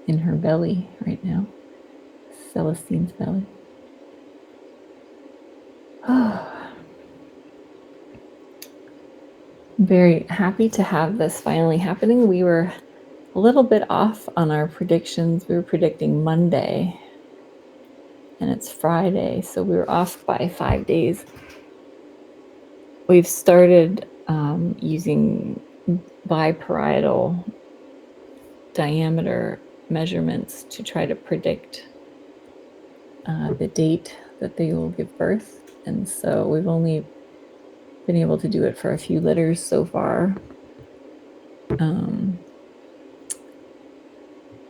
in her belly right now, Celestine's belly. Very happy to have this finally happening. We were a little bit off on our predictions. We were predicting Monday, and it's Friday, so we were off by 5 days. We've started using biparietal diameter measurements to try to predict the date that they will give birth. And so we've only been able to do it for a few litters so far.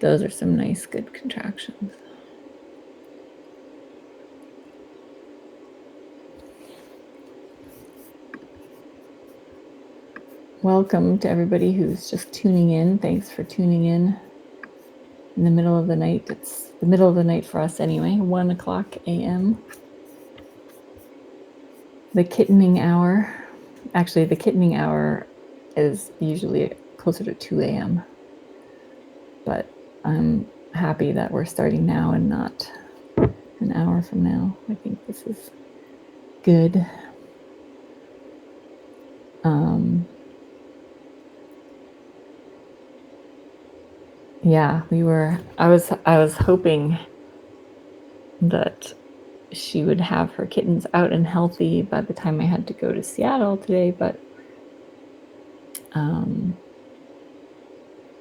Those are some nice, good contractions. Welcome to everybody who's just tuning in. Thanks for tuning in the middle of the night. It's the middle of the night for us anyway, 1 o'clock a.m. The kittening hour. Actually, the kittening hour is usually closer to 2 a.m. But I'm happy that we're starting now and not an hour from now. I think this is good. Yeah, I was hoping that she would have her kittens out and healthy by the time I had to go to Seattle today, but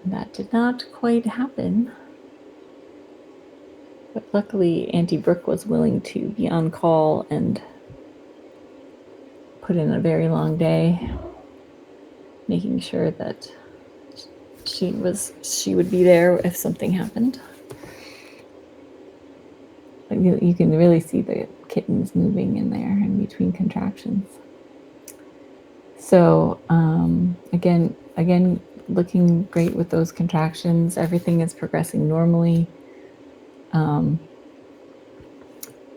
that did not quite happen. But luckily, Auntie Brooke was willing to be on call and put in a very long day, making sure that she would be there if something happened. You can really see the kittens moving in there in between contractions. So again, looking great with those contractions. Everything is progressing normally.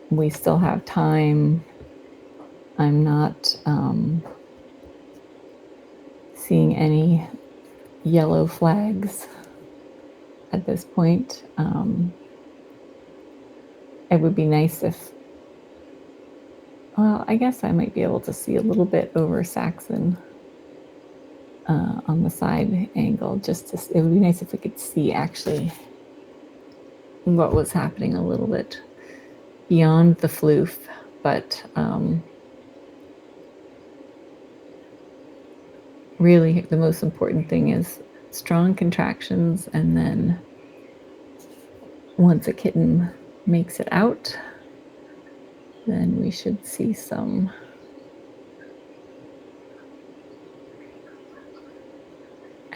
We still have time. I'm not seeing any yellow flags at this point. It would be nice if, well, I guess I might be able to see a little bit over Saxon on the side angle. It would be nice if we could see actually what was happening a little bit beyond the floof, but really the most important thing is strong contractions, and then once a kitten makes it out, then we should see some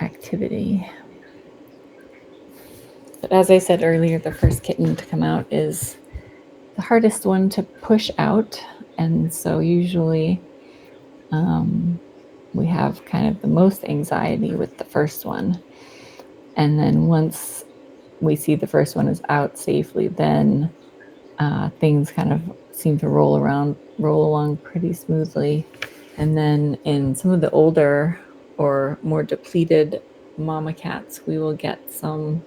activity. But as I said earlier, the first kitten to come out is the hardest one to push out, and so usually we have kind of the most anxiety with the first one. And then once we see the first one is out safely, then things kind of seem to roll along pretty smoothly. And then in some of the older or more depleted mama cats, we will get some,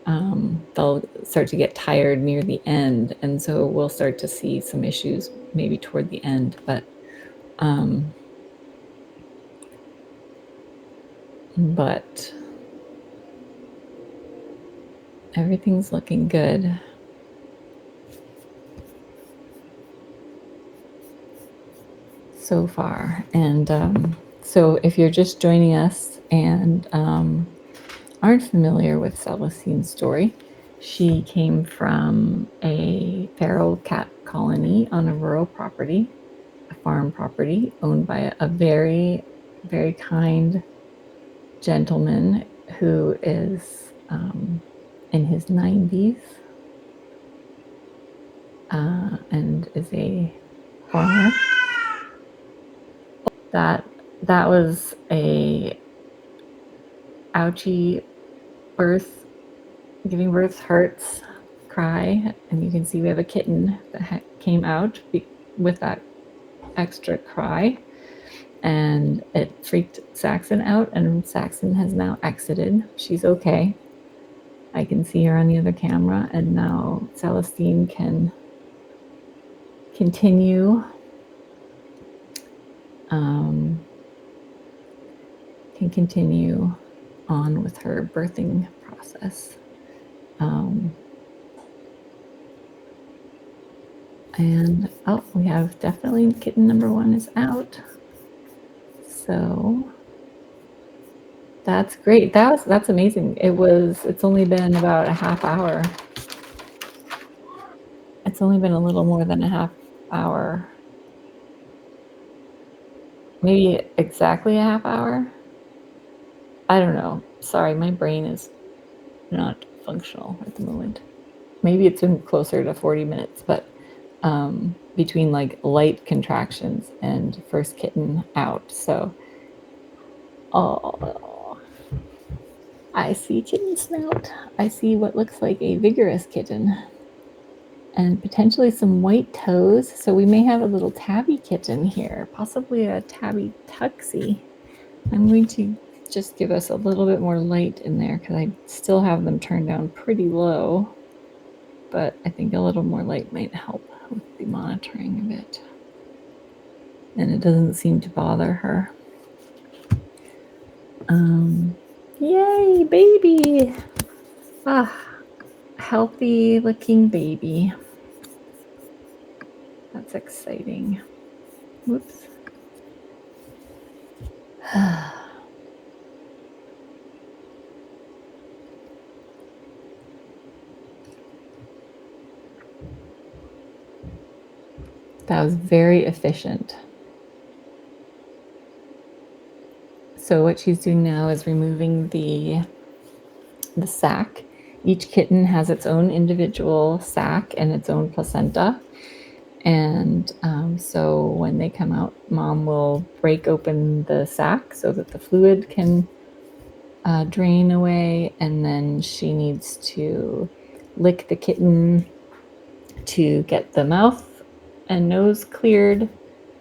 they'll start to get tired near the end. And so we'll start to see some issues maybe toward the end. But everything's looking good. So far. And so if you're just joining us and aren't familiar with Celestine's story, she came from a feral cat colony on a rural property, a farm property owned by a very, very kind gentleman who is in his 90s and is a farmer. That was a ouchie birth. Giving birth hurts cry, and you can see we have a kitten that came out with that extra cry, and it freaked Saxon out, and Saxon has now exited. She's okay. I can see her on the other camera, and now Celestine can continue on with her birthing process. And oh, we have definitely kitten number 1 is out. So that's great. That's amazing. It's only been about a half hour. It's only been a little more than a half hour. Maybe exactly a half hour. I don't know. Sorry, my brain is not functional at the moment. Maybe it's been closer to 40 minutes, but between like light contractions and first kitten out. So, oh, I see kitten snout. I see what looks like a vigorous kitten and potentially some white toes. So we may have a little tabby kitten here, possibly a tabby tuxie. I'm going to just give us a little bit more light in there because I still have them turned down pretty low, but I think a little more light might help with the monitoring a bit. And it doesn't seem to bother her. Yay, baby! Ah, healthy looking baby. That's exciting. Whoops. That was very efficient. So what she's doing now is removing the sac. Each kitten has its own individual sac and its own placenta. And so when they come out, mom will break open the sac so that the fluid can drain away. And then she needs to lick the kitten to get the mouth and nose cleared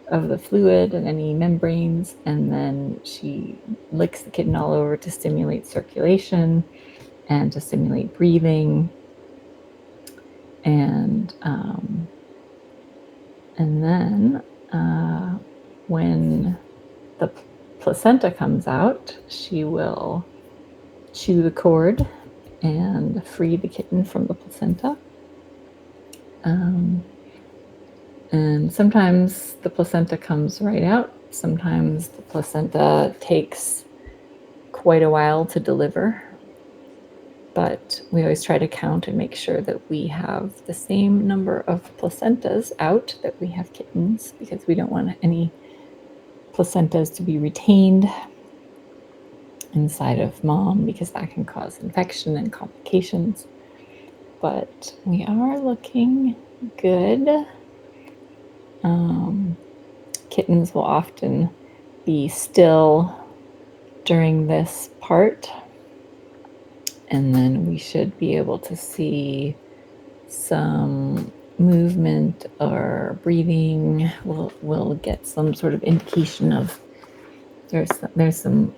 of the fluid and any membranes, and then she licks the kitten all over to stimulate circulation and to stimulate breathing. And then when the placenta comes out, she will chew the cord and free the kitten from the placenta. And sometimes the placenta comes right out. Sometimes the placenta takes quite a while to deliver. But we always try to count and make sure that we have the same number of placentas out that we have kittens, because we don't want any placentas to be retained inside of mom, because that can cause infection and complications. But we are looking good. Kittens will often be still during this part, and then we should be able to see some movement or breathing. We'll get some sort of indication of there's some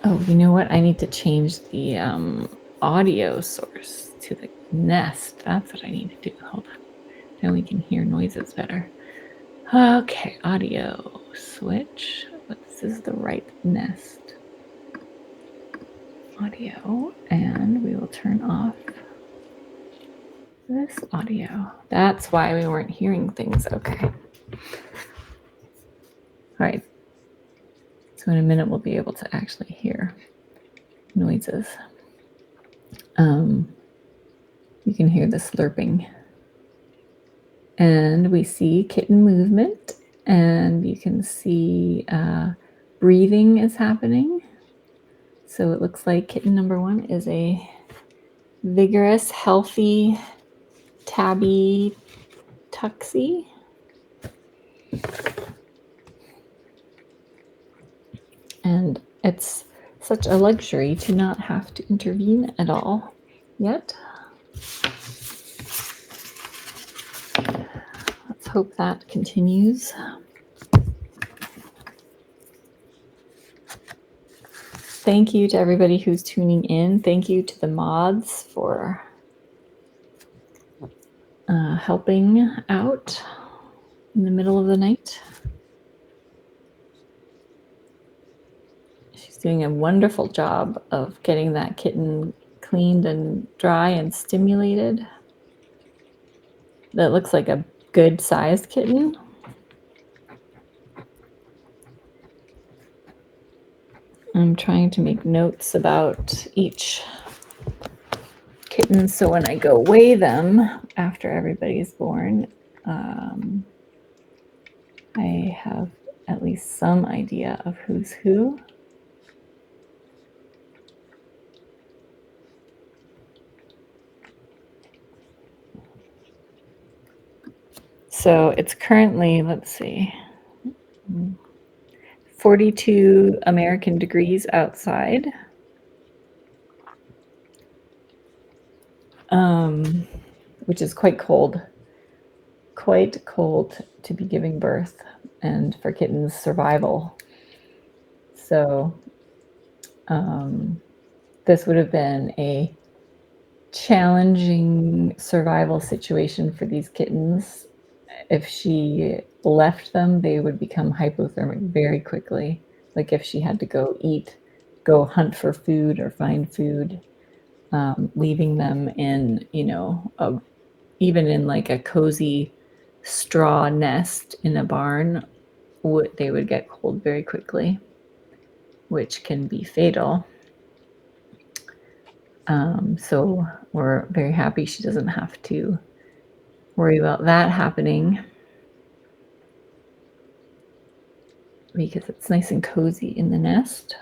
oh, you know what? I need to change the audio source to the nest. That's what I need to do. Hold on. Then we can hear noises better. Okay, audio switch. This is the right nest. Audio, and we will turn off this audio. That's why we weren't hearing things. Okay. All right. So in a minute, we'll be able to actually hear noises. You can hear the slurping. And we see kitten movement, and you can see breathing is happening. So it looks like kitten number 1 is a vigorous, healthy tabby tuxie. And it's such a luxury to not have to intervene at all yet. Let's hope that continues. Thank you to everybody who's tuning in. Thank you to the mods for helping out in the middle of the night. She's doing a wonderful job of getting that kitten cleaned and dry and stimulated. That looks like a good sized kitten. I'm trying to make notes about each kitten so when I go weigh them after everybody's born, I have at least some idea of who's who. So it's currently, let's see, 42 American degrees outside. Which is quite cold to be giving birth and for kittens' survival. So this would have been a challenging survival situation for these kittens. If she left them, they would become hypothermic very quickly. Like if she had to go hunt for food or find food, leaving them in, even in like a cozy straw nest in a barn, they would get cold very quickly, which can be fatal. So we're very happy she doesn't have to worry about that happening because it's nice and cozy in the nest.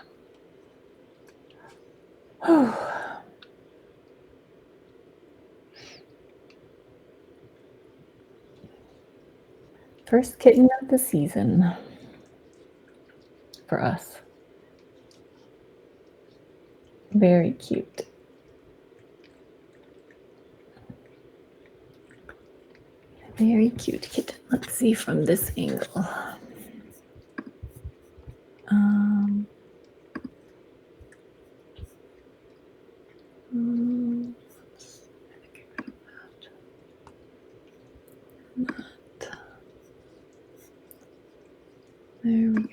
First kitten of the season for us. Very cute. Very cute kitten. Let's see from this angle. There we go.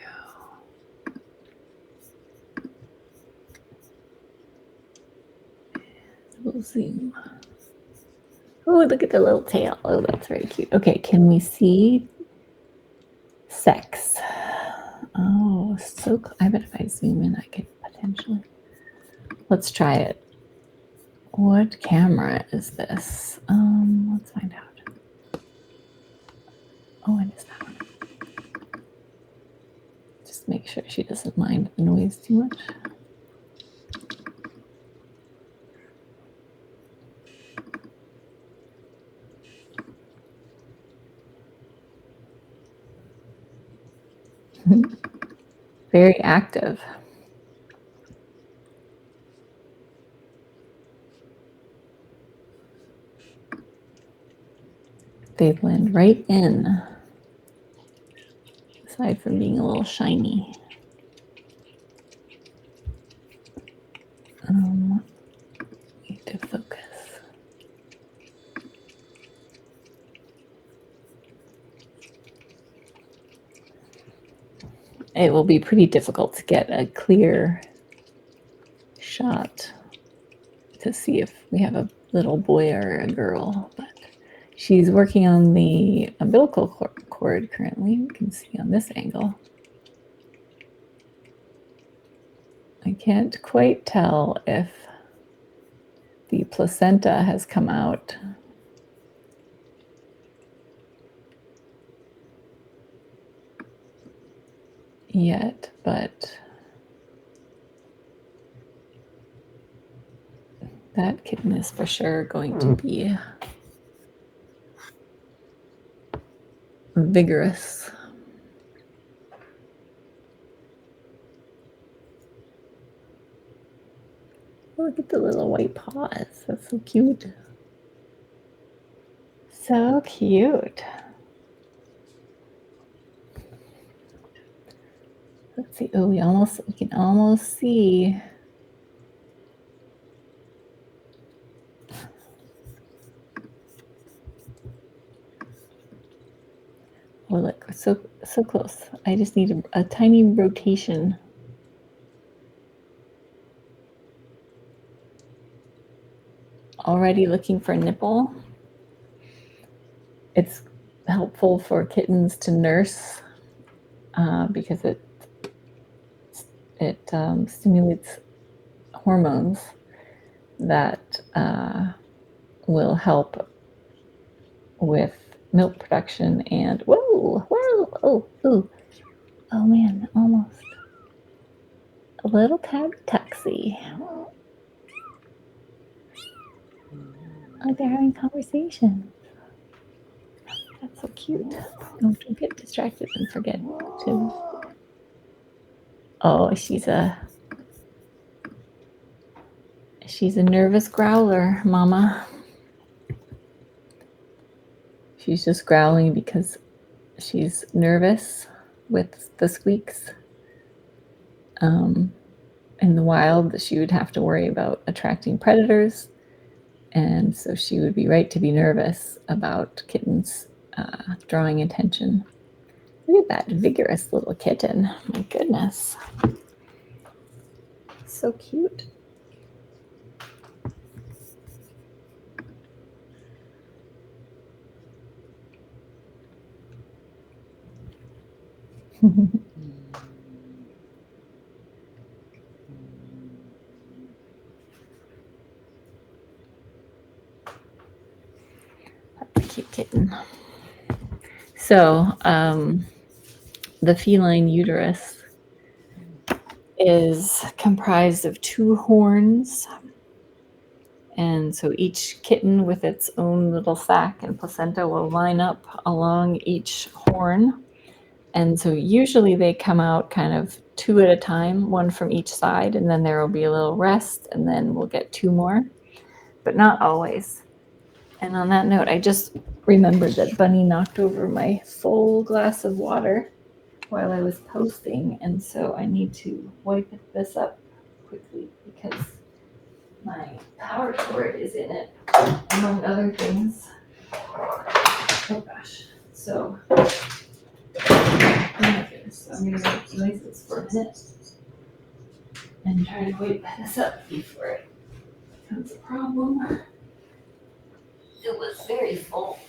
We'll zoom. Oh, look at the little tail. Oh, that's very cute. Okay, can we see sex? Oh, so I bet if I zoom in, I could potentially. Let's try it. What camera is this? Let's find out. Oh, it is that one. Just make sure she doesn't mind the noise too much. Very active. They blend right in, aside from being a little shiny. Need to focus. It will be pretty difficult to get a clear shot to see if we have a little boy or a girl, but she's working on the umbilical cord currently. You can see on this angle. I can't quite tell if the placenta has come out. Yet, but that kitten is for sure going to be vigorous. Look at the little white paws. That's so cute. So cute. Let's Let's see. Oh, we can almost see. Oh, look, so close. I just need a tiny rotation. Already looking for a nipple. It's helpful for kittens to nurse because it stimulates hormones that will help with milk production and oh man, almost a little taxi. Oh, they're having conversation. That's so cute. Don't get distracted and forget to. Oh, she's a nervous growler, Mama. She's just growling because she's nervous with the squeaks. In the wild, she would have to worry about attracting predators, and so she would be right to be nervous about kittens drawing attention. Look at that vigorous little kitten. My goodness. So cute. That's a cute kitten. So the feline uterus is comprised of 2 horns. And so each kitten with its own little sac and placenta will line up along each horn. And so usually they come out kind of 2 at a time, 1 from each side, and then there will be a little rest, and then we'll get 2 more, but not always. And on that note, I just remembered that Bunny knocked over my full glass of water while I was posting, and so I need to wipe this up quickly because my power cord is in it, among other things. Oh gosh. So, oh my goodness. So I'm going to make noises for a minute and try to wipe this up before it becomes a problem. It was very full.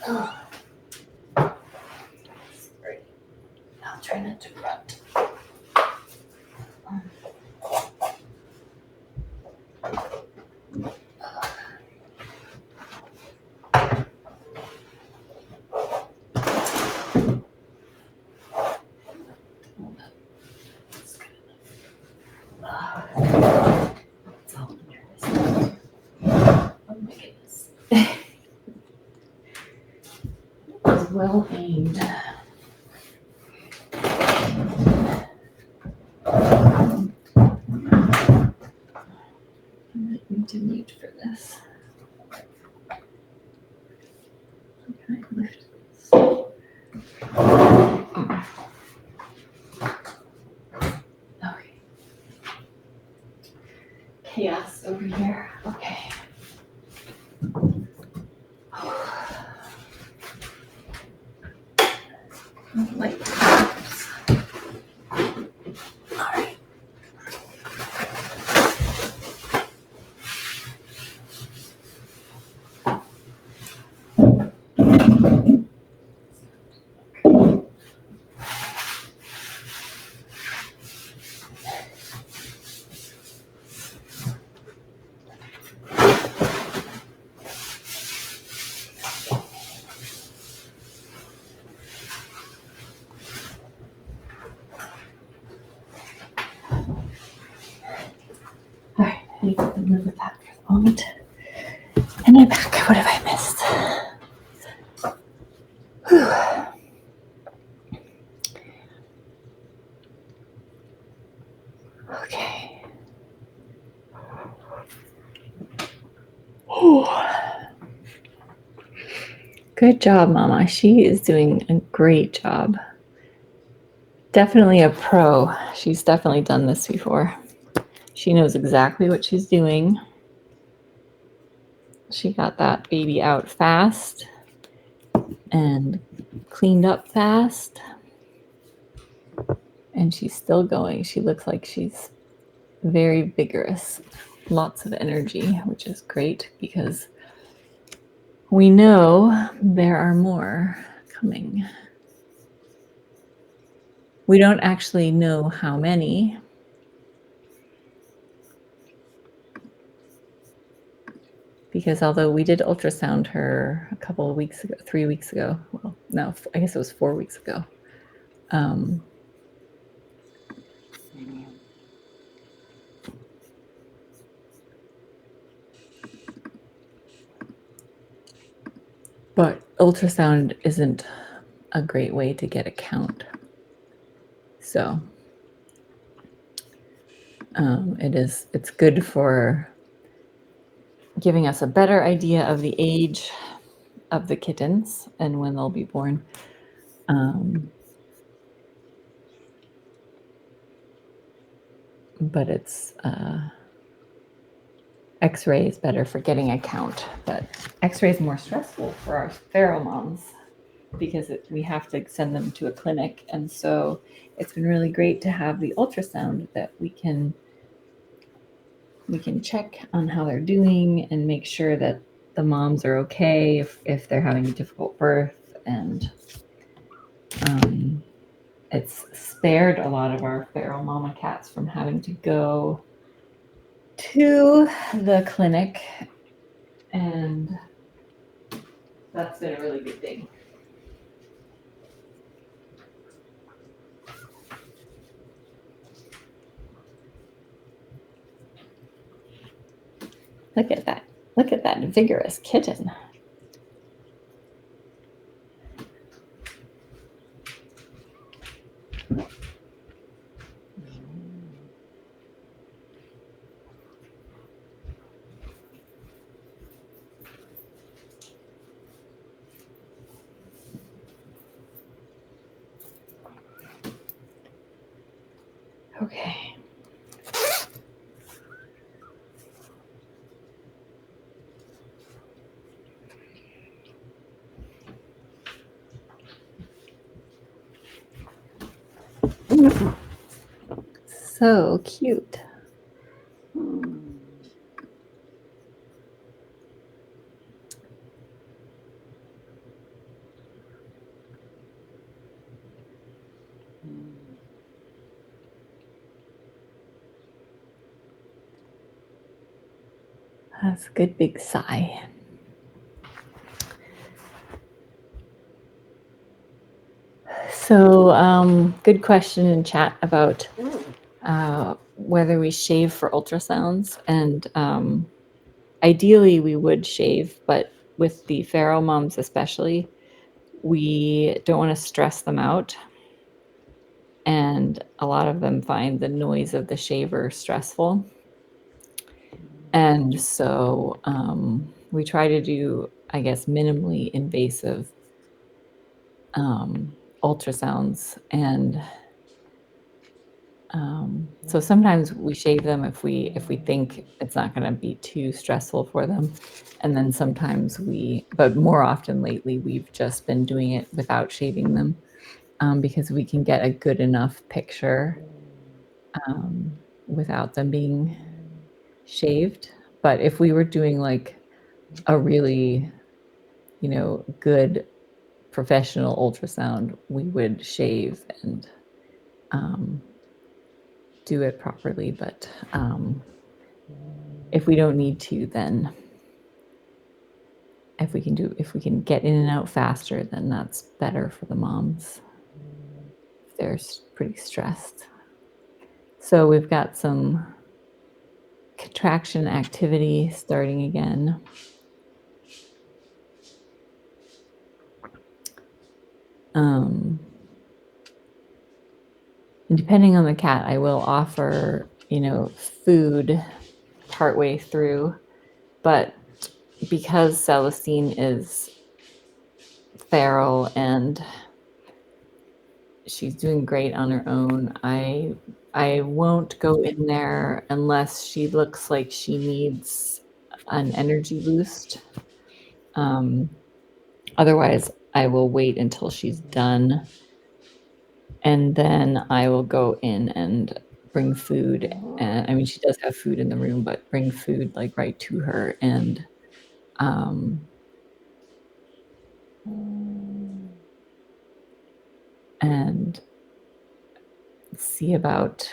Oh. Sorry. I'll try not to grunt. It's all nervous. Oh my goodness. It was well aimed. I'm going to mute for this. Can I lift this? Okay. Chaos over here. Okay. Like all right. All right, I need to move it back for the moment. And I'm back. What have I missed? Whew. Okay. Ooh. Good job, Mama. She is doing a great job. Definitely a pro. She's definitely done this before. She knows exactly what she's doing. She got that baby out fast and cleaned up fast. And she's still going. She looks like she's very vigorous, lots of energy, which is great because we know there are more coming. We don't actually know how many. Because although we did ultrasound her a couple of weeks ago, 3 weeks ago, well, no, I guess it was 4 weeks ago. But ultrasound isn't a great way to get a count. So it's good for giving us a better idea of the age of the kittens and when they'll be born. But it's X-ray is better for getting a count, but X-ray is more stressful for our feral moms because we have to send them to a clinic. And so it's been really great to have the ultrasound that we can check on how they're doing and make sure that the moms are okay if they're having a difficult birth. And it's spared a lot of our feral mama cats from having to go to the clinic, and that's been a really good thing. Look at that. Look at that vigorous kitten. Okay. So cute. That's a good big sigh. So good question in chat about whether we shave for ultrasounds. And ideally we would shave, but with the feral moms especially, we don't want to stress them out. And a lot of them find the noise of the shaver stressful. And so we try to do, I guess, minimally invasive ultrasounds. And so sometimes we shave them if we think it's not going to be too stressful for them. And then sometimes but more often lately, we've just been doing it without shaving them because we can get a good enough picture without them being shaved. But if we were doing like a really, good professional ultrasound, we would shave and do it properly. But if we don't need to, then if we can get in and out faster, then that's better for the moms if they're pretty stressed. So we've got some contraction activity starting again. And depending on the cat, I will offer, food partway through, but because Celestine is feral and she's doing great on her own. I won't go in there unless she looks like she needs an energy boost. Otherwise, I will wait until she's done, and then I will go in and bring food. And I mean, she does have food in the room, but bring food like right to her um, and see about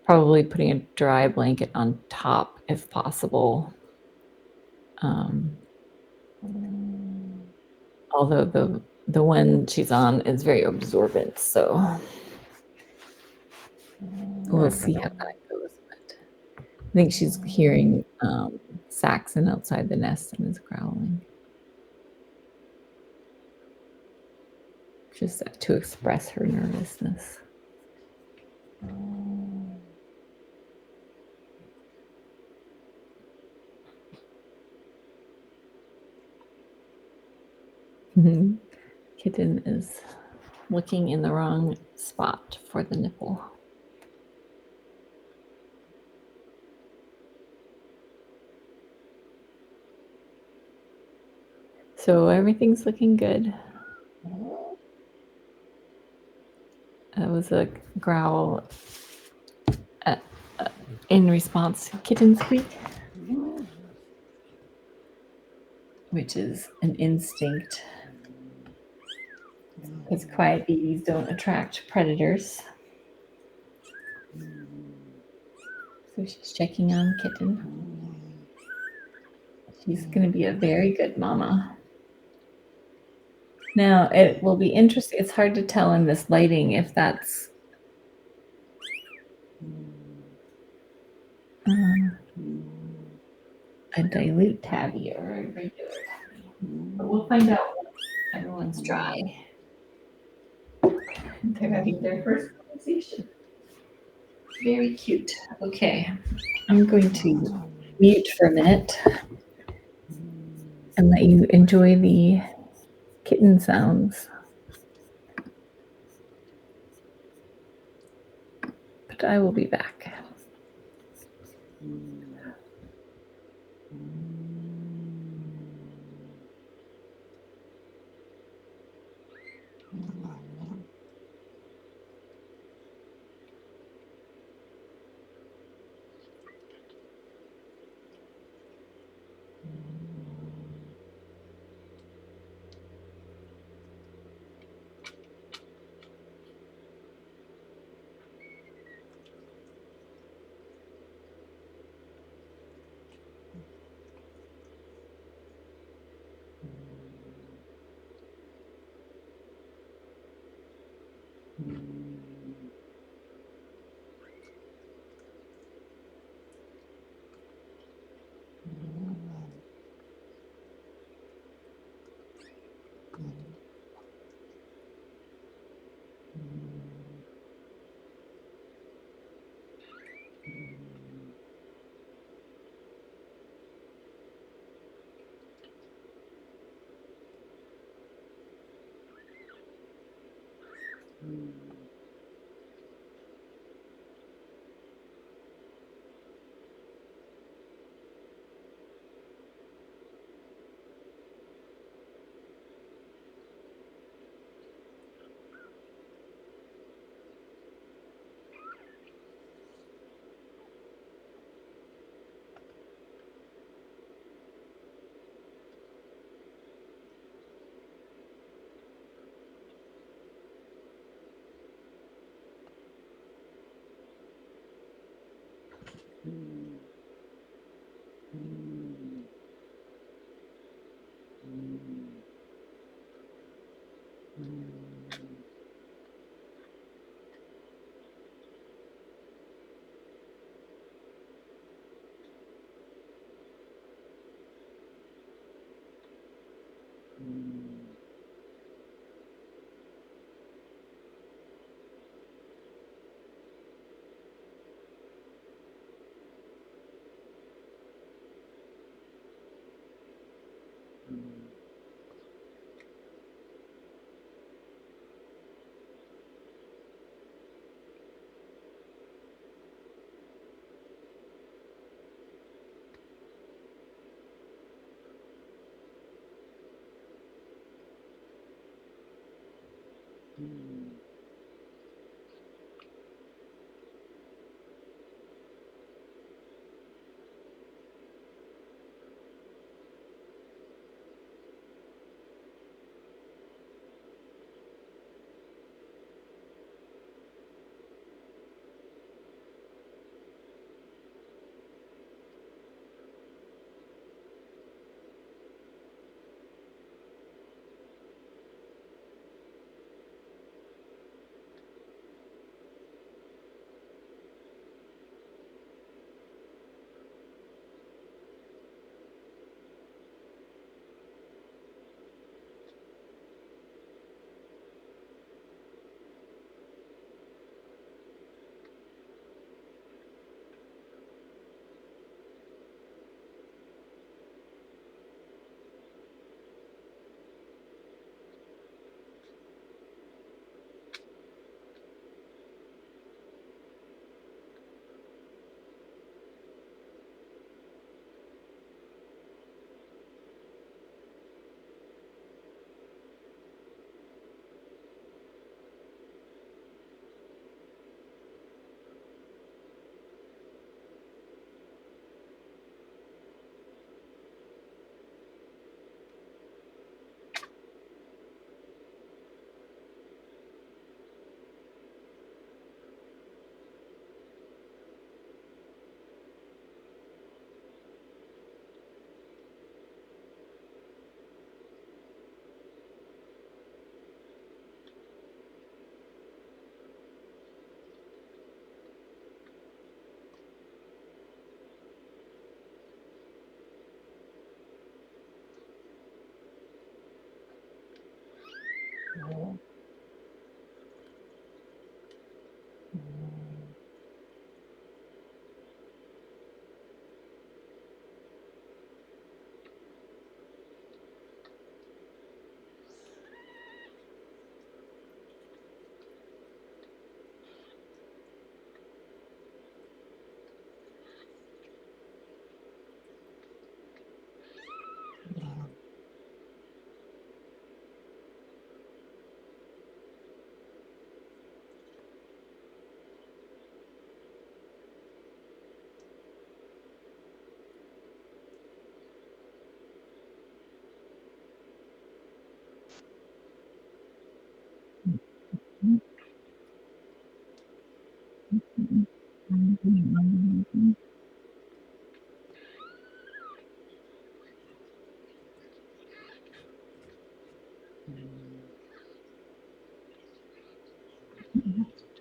probably putting a dry blanket on top if possible. Although the one she's on is very absorbent, so we'll see how that goes. But I think she's hearing Saxon outside the nest and is growling. Just to express her nervousness. Kitten is looking in the wrong spot for the nipple. So everything's looking good. That was a growl in response to kitten squeak, which is an instinct, because quiet babies don't attract predators. So she's checking on Kitten. She's going to be a very good mama. Now, it will be interesting. It's hard to tell in this lighting if that's a dilute tabby or a regular tabby. But we'll find out when everyone's dry. They're having their first conversation. Very cute. Okay, I'm going to mute for a minute and let you enjoy the kitten sounds. But I will be back.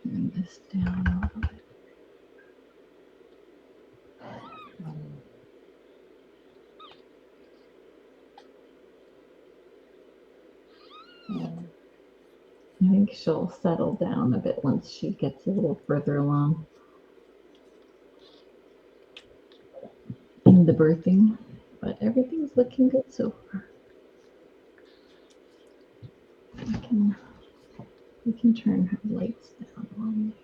Turn this down a little bit. I think she'll settle down a bit once she gets a little further along in the birthing, but everything's looking good so far. We can turn her lights down a little bit.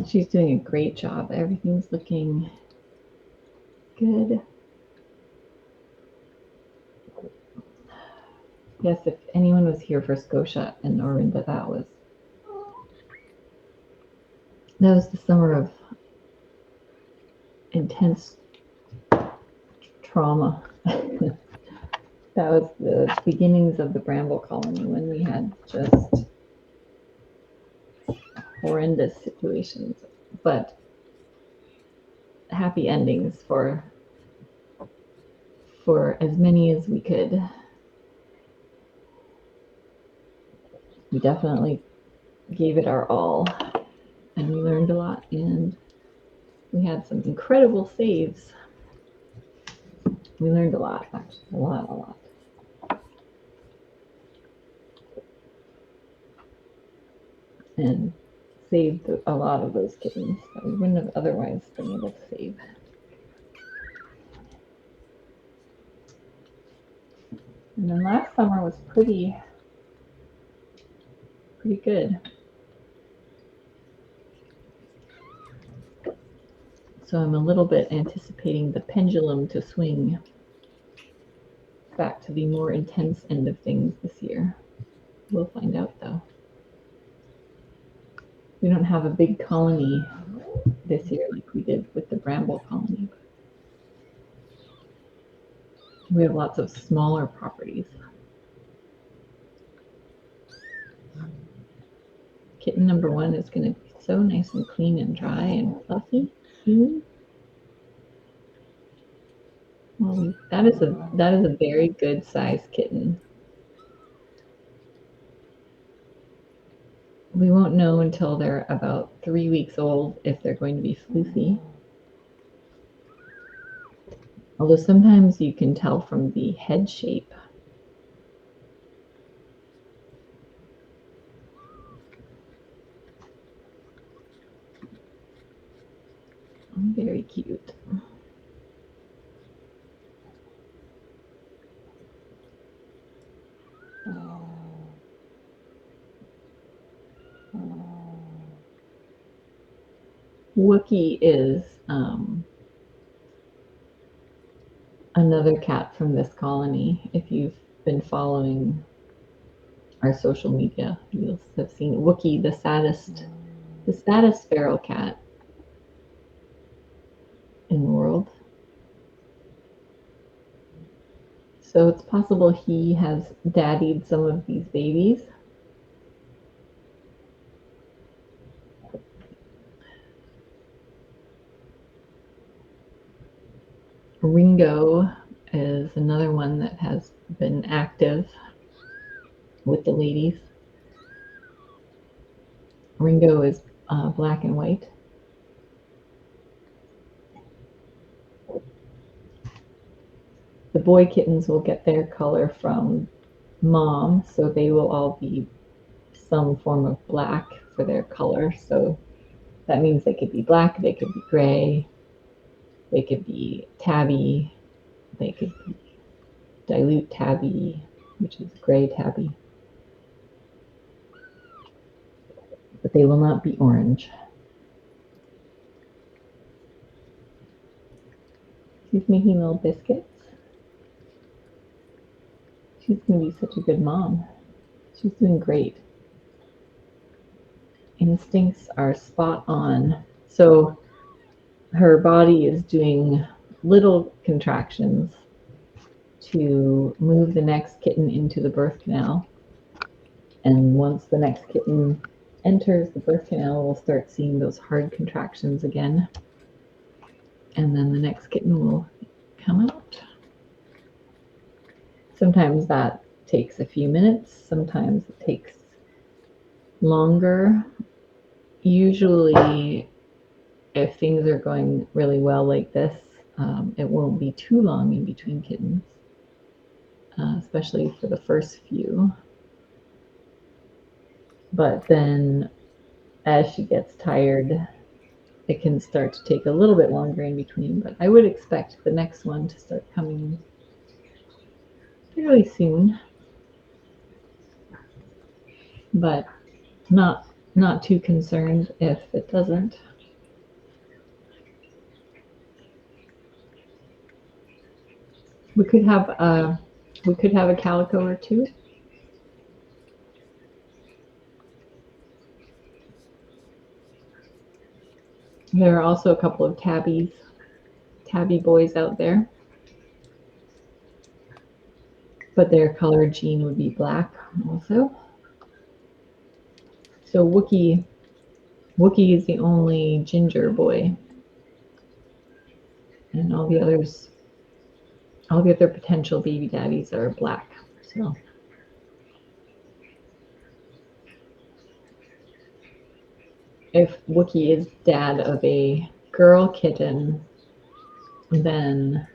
She's doing a great job. Everything's looking good. Yes, if anyone was here for Scotia and Orinda, that was the summer of intense trauma. That was the beginnings of the Bramble colony when we had just horrendous situations, but happy endings for as many as we could. We definitely gave it our all, and we learned a lot, and we had some incredible saves. We learned a lot, actually, a lot. And saved a lot of those kittens that we wouldn't have otherwise been able to save. And then last summer was pretty good. So I'm a little bit anticipating the pendulum to swing back to the more intense end of things this year. We'll find out, though. We don't have a big colony this year like we did with the Bramble colony. We have lots of smaller properties. Kitten number 1 is going to be so nice and clean and dry and fluffy. Well, that is a very good sized kitten. We won't know until they're about 3 weeks old if they're going to be floofy. Although sometimes you can tell from the head shape. Very cute. Wookie is another cat from this colony. If you've been following our social media, you'll have seen Wookie, the saddest feral cat in the world. So it's possible he has daddied some of these babies. Ringo is another one that has been active with the ladies. Ringo is black and white. the boy kittens will get their color from mom, so they will all be some form of black for their color. So that means they could be black, they could be gray, they could be tabby, they could be dilute tabby, which is gray tabby, but they will not be orange. She's making little biscuits. She's going to be such a good mom. She's doing great. Instincts are spot on. So her body is doing little contractions to move the next kitten into the birth canal. And once the next kitten enters the birth canal, we'll start seeing those hard contractions again. And then the next kitten will come out. Sometimes that takes a few minutes, sometimes it takes longer. Usually, if things are going really well like this, it won't be too long in between kittens, especially for the first few. But then as she gets tired, it can start to take a little bit longer in between. But I would expect the next one to start coming fairly soon, but not too concerned if it doesn't. We could have a calico or two. There are also a couple of tabby boys out there, but their color gene would be black also. So Wookie is the only ginger boy, and all the other potential baby daddies are black. So if Wookie is dad of a girl kitten, then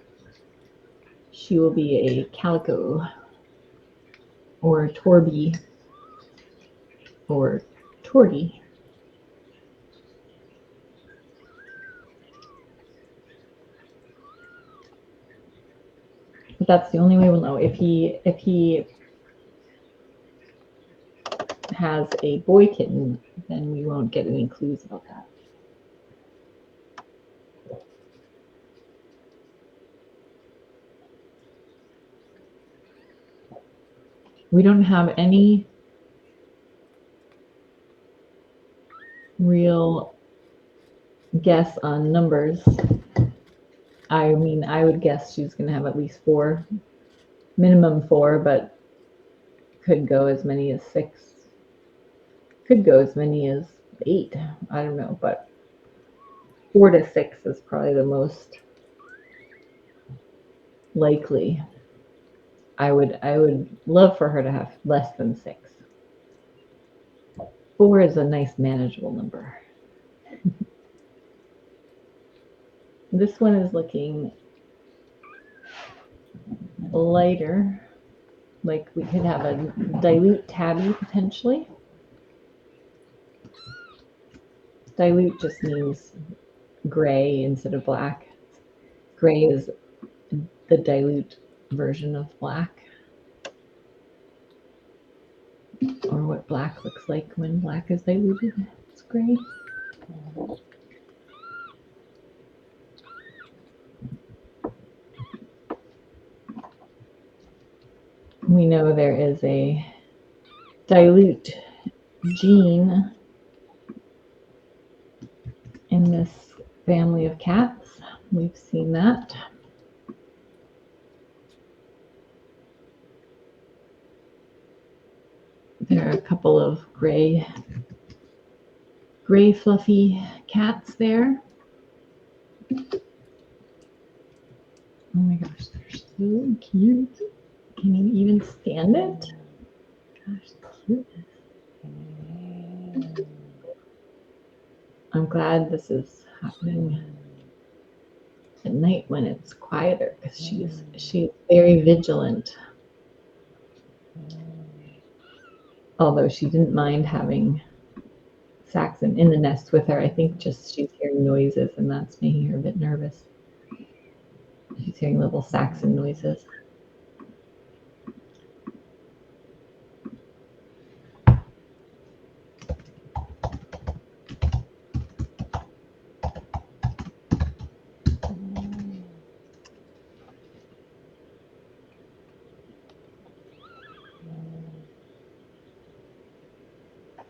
she will be a calico or Torby or Torty. But that's the only way we'll know. If he has a boy kitten, then we won't get any clues about that. We don't have any real guess on numbers. I mean, I would guess she's going to have at least 4, minimum 4, but could go as many as 6. Could go as many as 8. I don't know, but 4 to 6 is probably the most likely. I would love for her to have less than 6. 4 is a nice manageable number. This one is looking lighter, like we could have a dilute tabby potentially. Dilute just means gray instead of black. Gray is the dilute version of black, or what black looks like when black is diluted. It's gray. We know there is a dilute gene in this family of cats. We've seen that. There are a couple of gray fluffy cats there. Oh my gosh, they're so cute. Can you even stand it? Gosh, the cuteness. I'm glad this is happening at night when it's quieter, because she's very vigilant. Although she didn't mind having Saxon in the nest with her. I think just she's hearing noises, and that's making her a bit nervous. She's hearing little Saxon noises.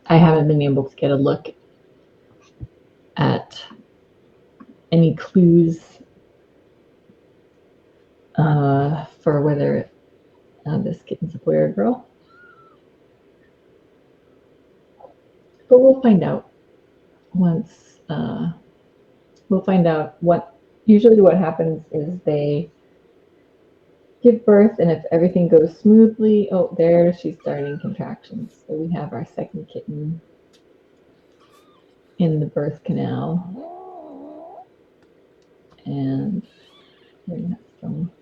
I haven't been able to get a look at any clues for whether this kitten's a boy or a girl. But we'll find out once. We'll find out usually what happens is they give birth, and if everything goes smoothly, oh, there she's starting contractions. So we have our second kitten in the birth canal. And we're going to have some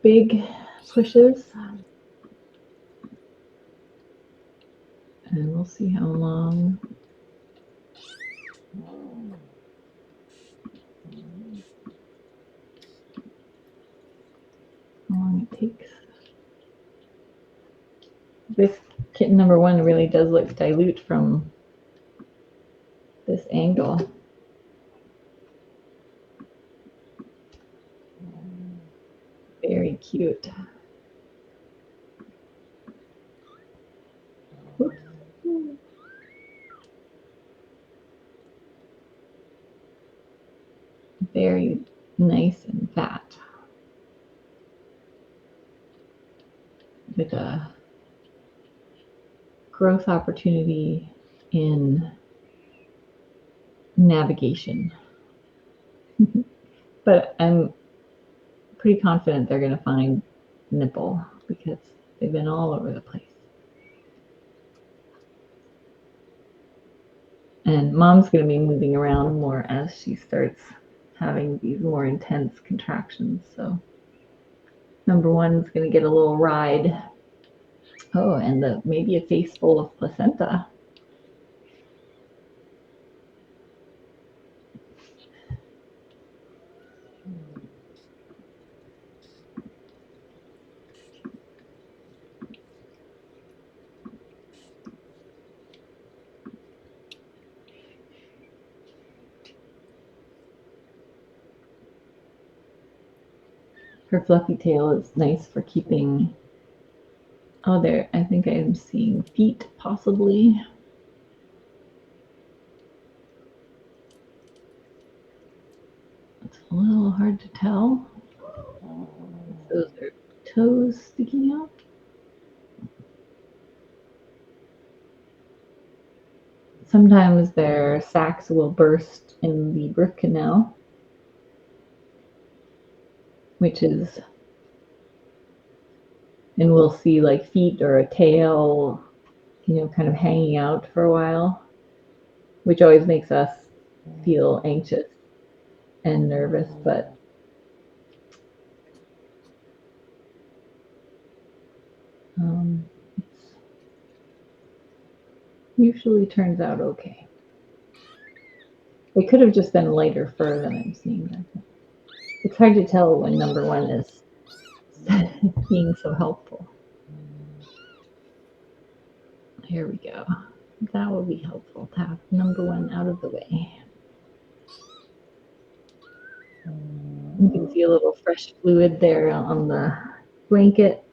big pushes. And we'll see how long it takes. This kitten number one really does look dilute from this angle. Very cute. Oops. Very nice and fat, with a growth opportunity in navigation. But I'm pretty confident they're going to find nipple because they've been all over the place. And mom's going to be moving around more as she starts having these more intense contractions. So number one's going to get a little ride. Oh, and maybe a face full of placenta. Her fluffy tail is nice for keeping. Oh, there, I think I'm seeing feet, possibly. It's a little hard to tell. Those are toes sticking out. Sometimes their sacs will burst in the birth canal, which is, and we'll see like feet or a tail, kind of hanging out for a while, which always makes us feel anxious and nervous, but it usually turns out okay. It could have just been lighter fur than I'm seeing. It's hard to tell when number one is being so helpful. Here we go. That will be helpful to have number one out of the way. You can see a little fresh fluid there on the blanket.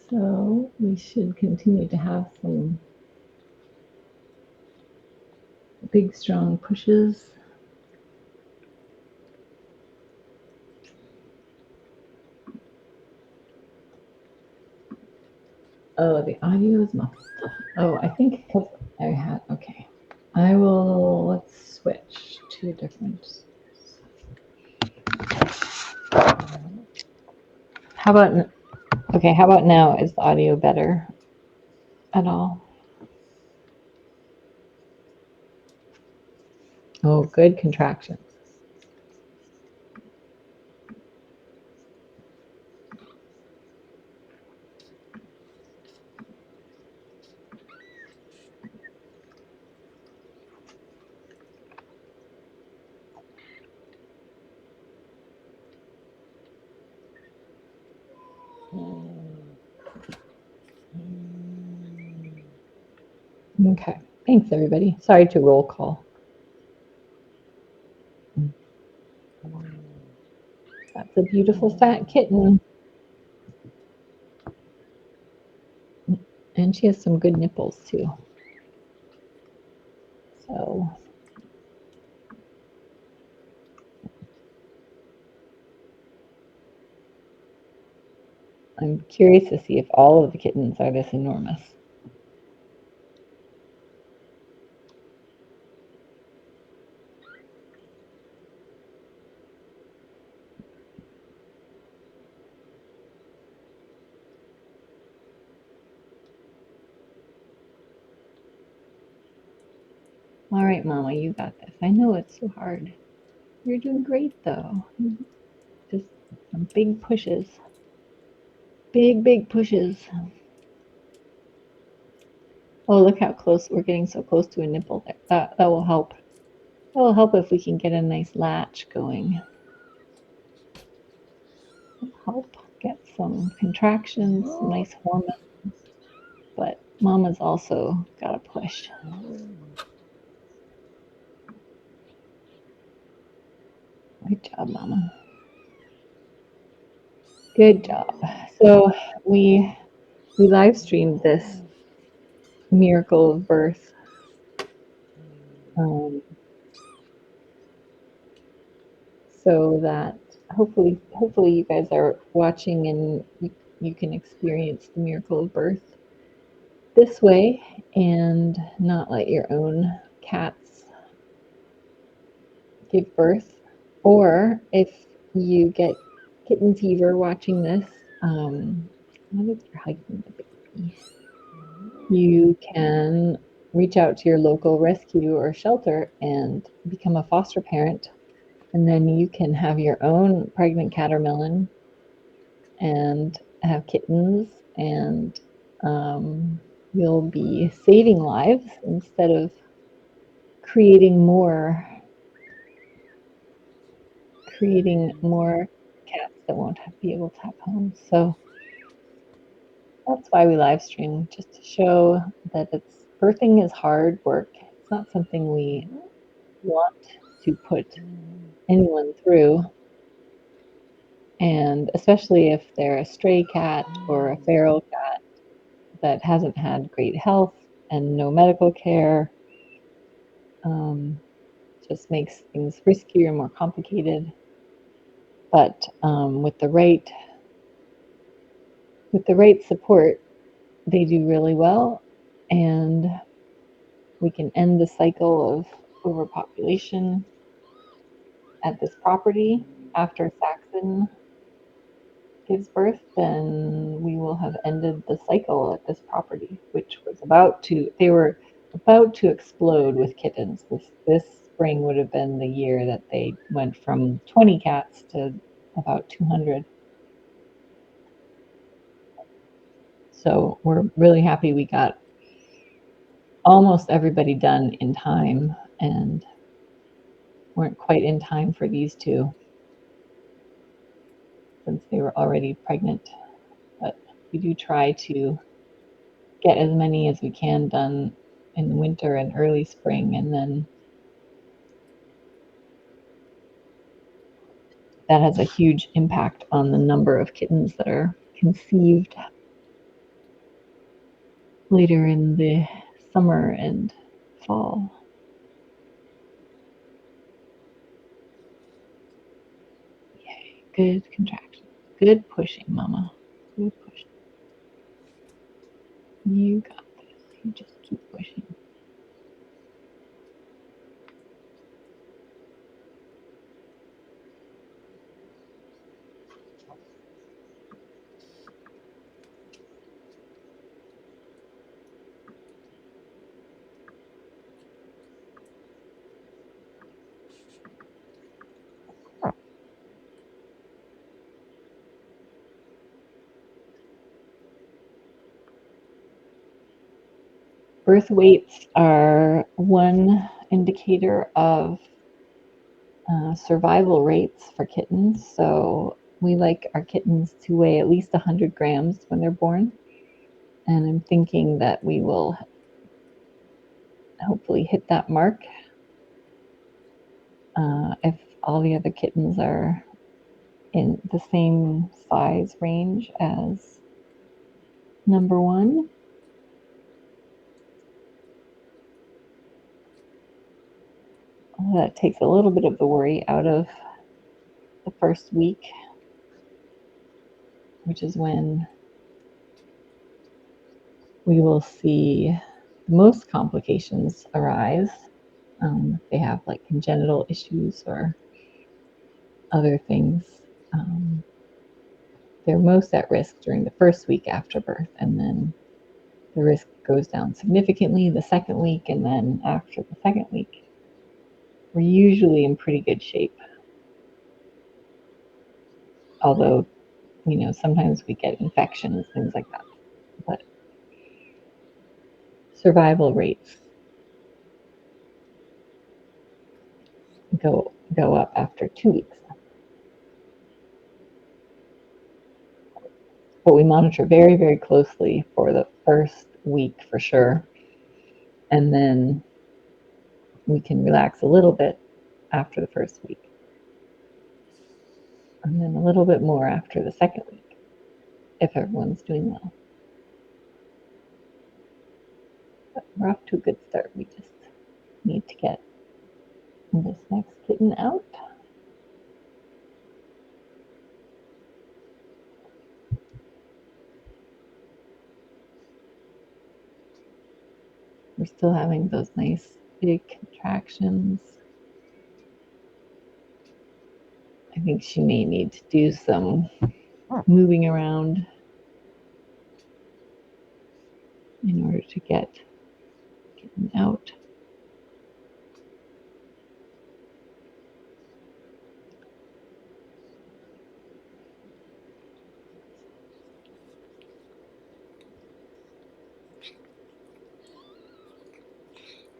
So we should continue to have some big, strong pushes. Oh, the audio is muffled. Oh, I think because I had, okay. Let's switch hear a difference. How about now? Is the audio better at all? Oh, good contractions. Okay, thanks everybody. Sorry to roll call. That's a beautiful fat kitten. And she has some good nipples too. So I'm curious to see if all of the kittens are this enormous. All right, Mama, you got this. I know it's so hard. You're doing great though. Just some big pushes. Big pushes. Oh, look how close we're getting, so close to a nipple there. That will help. That will help if we can get a nice latch going. It'll help get some contractions, some nice hormones. But Mama's also got to push. Good job, Mama. Good job. So we live streamed this miracle of birth. So that hopefully you guys are watching and you can experience the miracle of birth this way and not let your own cats give birth. Or if you get kitten fever watching this, what if you're hugging the baby? You can reach out to your local rescue or shelter and become a foster parent, and then you can have your own pregnant catermelon and have kittens, and you'll be saving lives instead of creating more cats that won't be able to have homes. So that's why we live stream, just to show that birthing is hard work. It's not something we want to put anyone through, and especially if they're a stray cat or a feral cat that hasn't had great health and no medical care. Just makes things riskier and more complicated. But with the right support, they do really well, and we can end the cycle of overpopulation at this property. After Saxon gives birth, then we will have ended the cycle at this property, which was they were about to explode with kittens. This spring would have been the year that they went from 20 cats to about 200. So we're really happy we got almost everybody done in time, and weren't quite in time for these two since they were already pregnant. But we do try to get as many as we can done in the winter and early spring, and then that has a huge impact on the number of kittens that are conceived later in the summer and fall. Yay, good contraction. Good pushing, Mama. Good pushing. You got this. You just keep pushing. Birth weights are one indicator of survival rates for kittens. So we like our kittens to weigh at least 100 grams when they're born. And I'm thinking that we will hopefully hit that mark if all the other kittens are in the same size range as number one. That takes a little bit of the worry out of the first week, which is when we will see most complications arise. They have like congenital issues or other things. They're most at risk during the first week after birth, and then the risk goes down significantly the second week, and then after the second week, we're usually in pretty good shape. Although, you know, sometimes we get infections, things like that. But survival rates go up after 2 weeks. But we monitor very, very closely for the first week for sure. And then we can relax a little bit after the first week. And then a little bit more after the second week, if everyone's doing well. But we're off to a good start. We just need to get this next kitten out. We're still having those nice big contractions. I think she may need to do some moving around in order to get kitten out.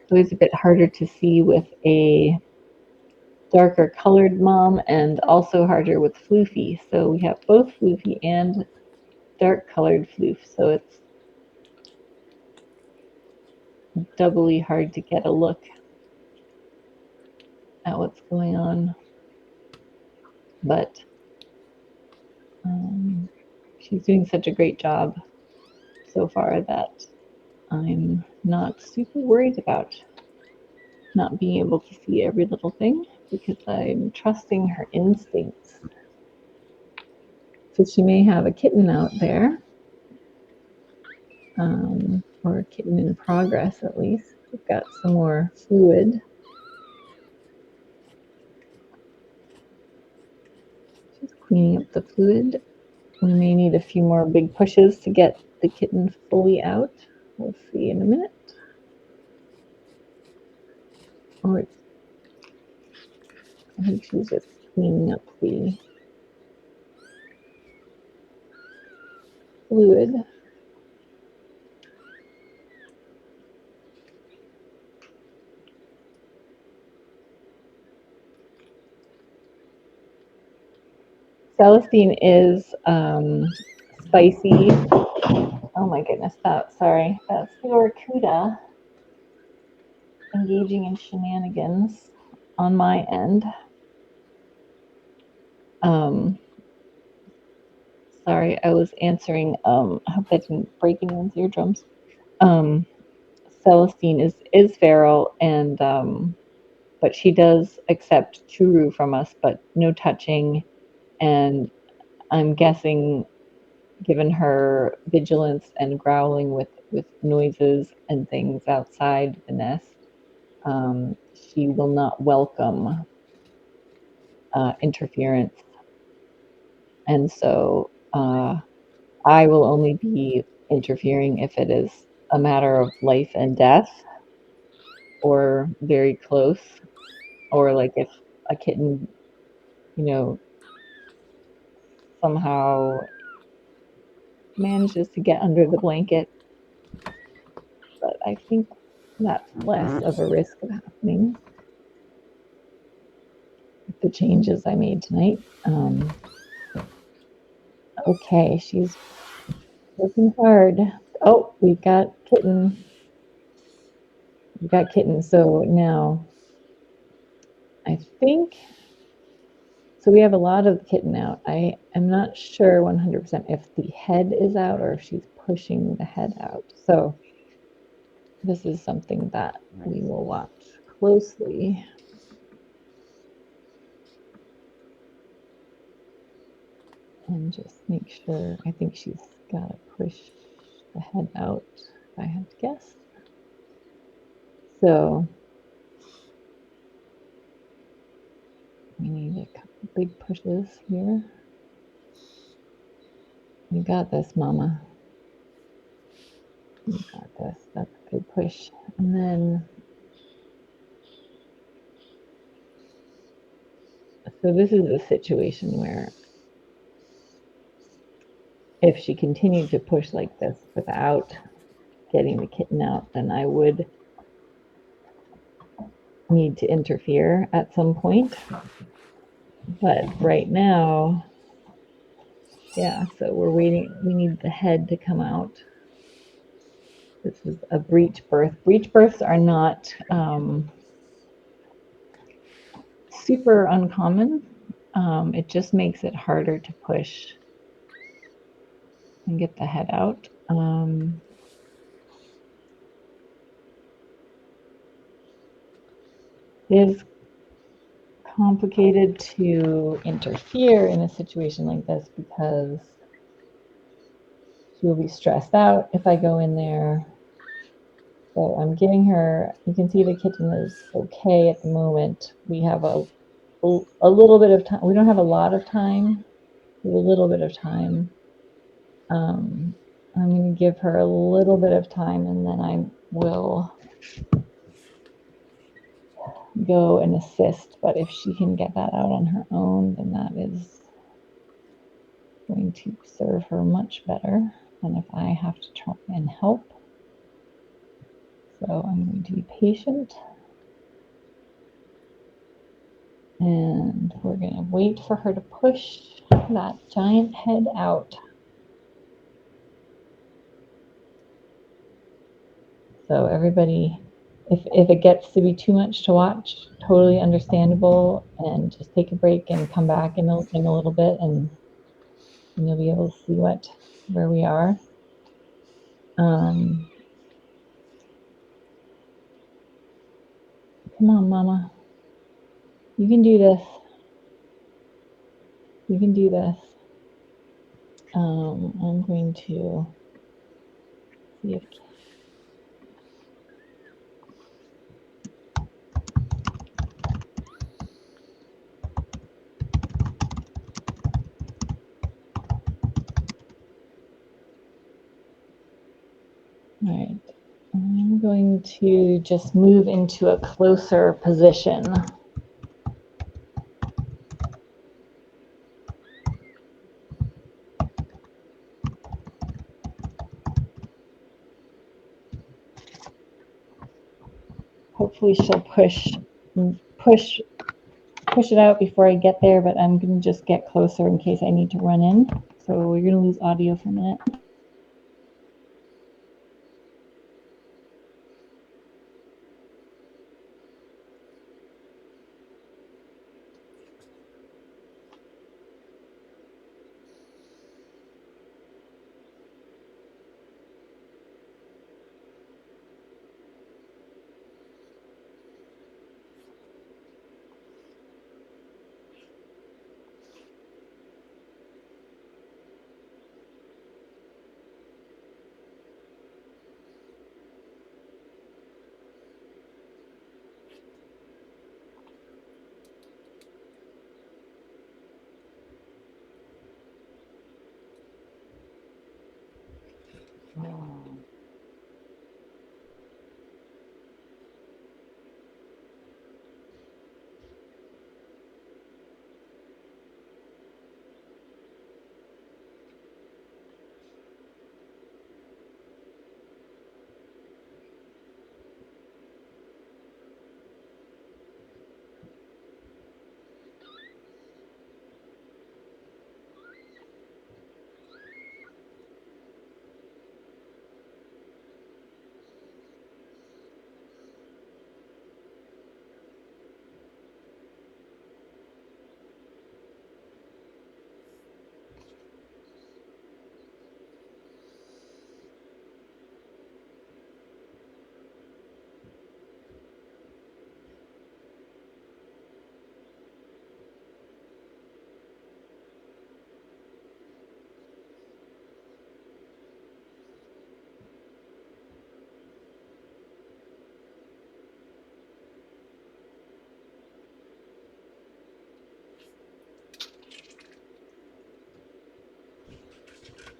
It's always a bit harder to see with a darker colored mom and also harder with floofy. So we have both floofy and dark colored floof. So it's doubly hard to get a look at what's going on. But she's doing such a great job so far that I'm not super worried about not being able to see every little thing because I'm trusting her instincts. So she may have a kitten out there, or a kitten in progress at least. We've got some more fluid. Just cleaning up the fluid. We may need a few more big pushes to get the kitten fully out. We'll see in a minute. Or I think she's just cleaning up the fluid. Celestine is spicy. Oh my goodness, that's the Oracuda engaging in shenanigans on my end. Sorry, I was answering. I hope that didn't break anyone's eardrums. Celestine is feral, and but she does accept churu from us, but no touching. And I'm guessing, given her vigilance and growling with noises and things outside the nest, she will not welcome interference. And so I will only be interfering if it is a matter of life and death or very close, or like if a kitten, you know, somehow manages to get under the blanket. But I think that's less of a risk of happening with the changes I made tonight. Okay, she's working hard. Oh, we've got Kitten. We've got Kitten. So now I think, so we have a lot of the Kitten out. I am not sure 100% if the head is out or if she's pushing the head out. So this is something that we will watch closely. And just make sure, I think she's got to push the head out, if I had to guess. So we need a couple big pushes here. You got this, Mama. You got this. That's a good push. And then, so this is a situation where if she continued to push like this without getting the Kitten out, then I would need to interfere at some point. But right now, yeah, so we're waiting. We need the head to come out. This is a breech birth. Breech births are not super uncommon. It just makes it harder to push and get the head out. It is complicated to interfere in a situation like this because she will be stressed out if I go in there. So I'm giving her, you can see the Kitten is okay at the moment. We have a little bit of time. We don't have a lot of time. We have a little bit of time. I'm going to give her a little bit of time and then I will go and assist. But if she can get that out on her own, then that is going to serve her much better than if I have to try and help. So I'm going to be patient. And we're going to wait for her to push that giant head out. So everybody, if it gets to be too much to watch, totally understandable, and just take a break and come back in a little bit, and you'll be able to see where we are. Come on, Mama. You can do this. You can do this. I'm going to see if all right. I'm going to just move into a closer position. Hopefully she'll push it out before I get there, but I'm going to just get closer in case I need to run in. So we're going to lose audio for a minute.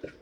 I'm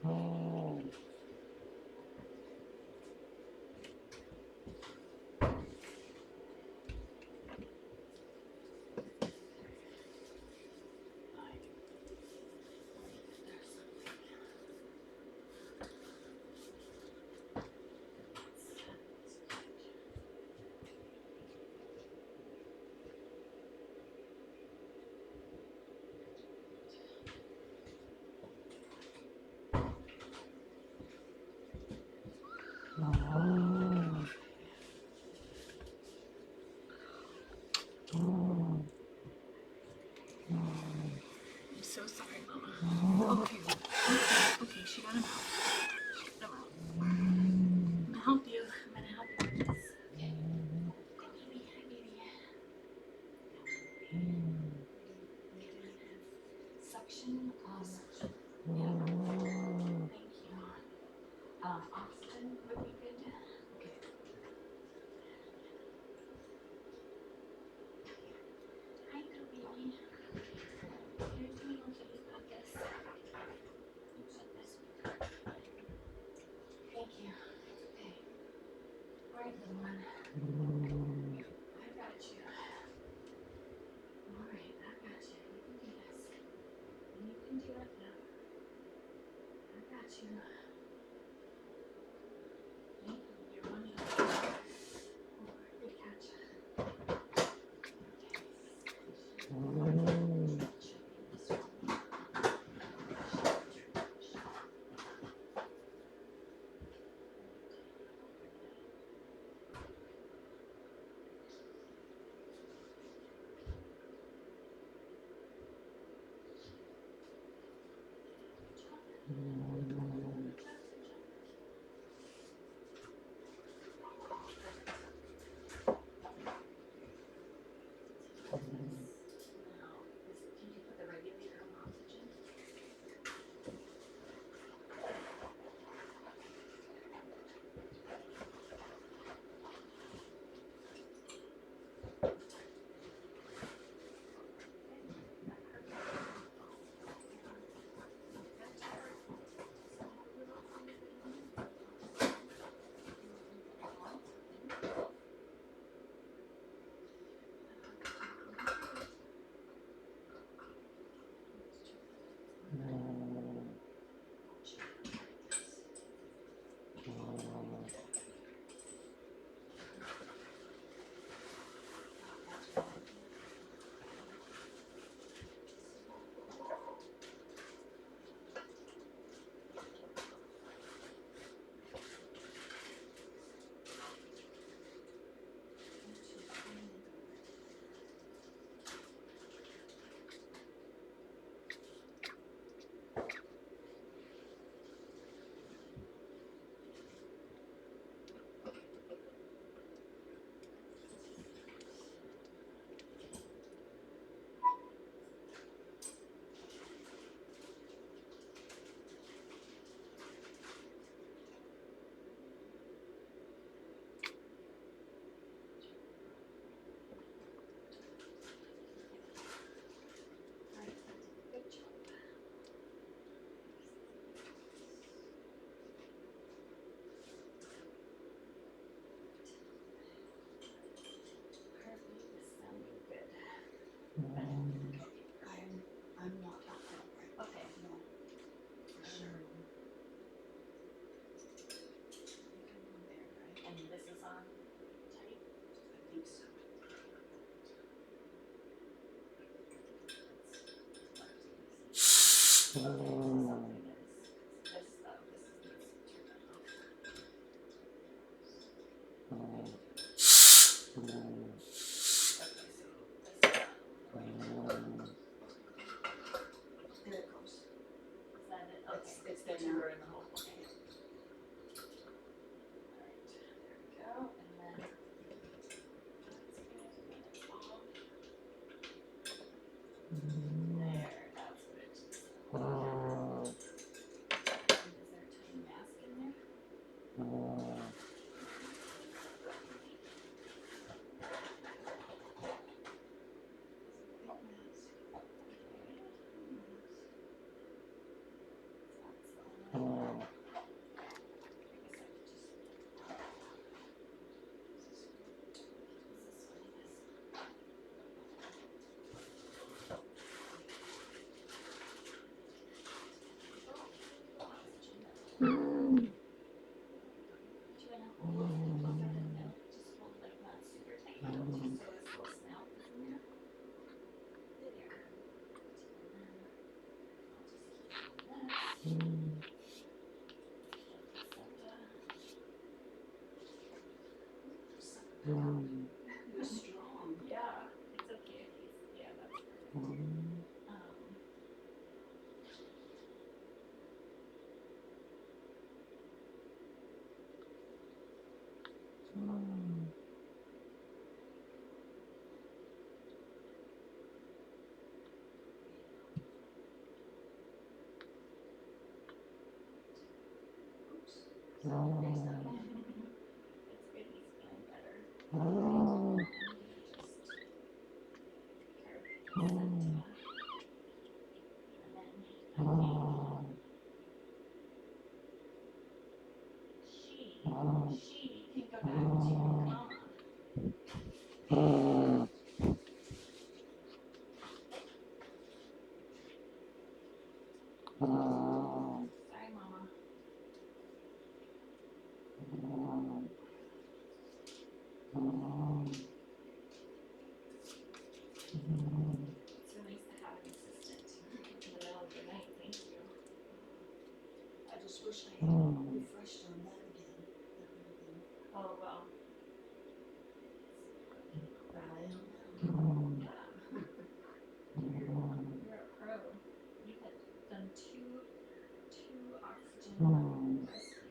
so sorry, Mama. Okay. Okay, she got him out. I'm gonna help you. I'm gonna help you with this. Okay. Go, baby. Hi, baby. We do suction. Yeah. Thank you. Oxygen would be good. Okay. Hi, little baby. You're doing okay. You got this. You got this. Thank you. Okay. All right, little one. I got you. All right, I got you. You can do this. And you can do it now. I got you. Thank you. You're running. Oh, good catch. Can you put the regulator on oxygen? I'm not talking. Okay, no. For sure. There, right? And this is on tight? I think so. There it goes. Is that it? Okay. It's the number in the hole. Okay. Alright, there we go. And then that's good. And then it's off. There, that's what it is. And is there a tiny mask in there? He was strong. Yeah, it's okay if he's, yeah, that's perfect. Oops. It's good he's feeling better. She can go back to mama. Sorry, mama. It's so nice to have an assistant in the middle of the night. Thank you. I just wish I had refreshed on that again. That would have been. Oh well. Rally on down. Yeah. You're a pro. You had done two oxygen rescues.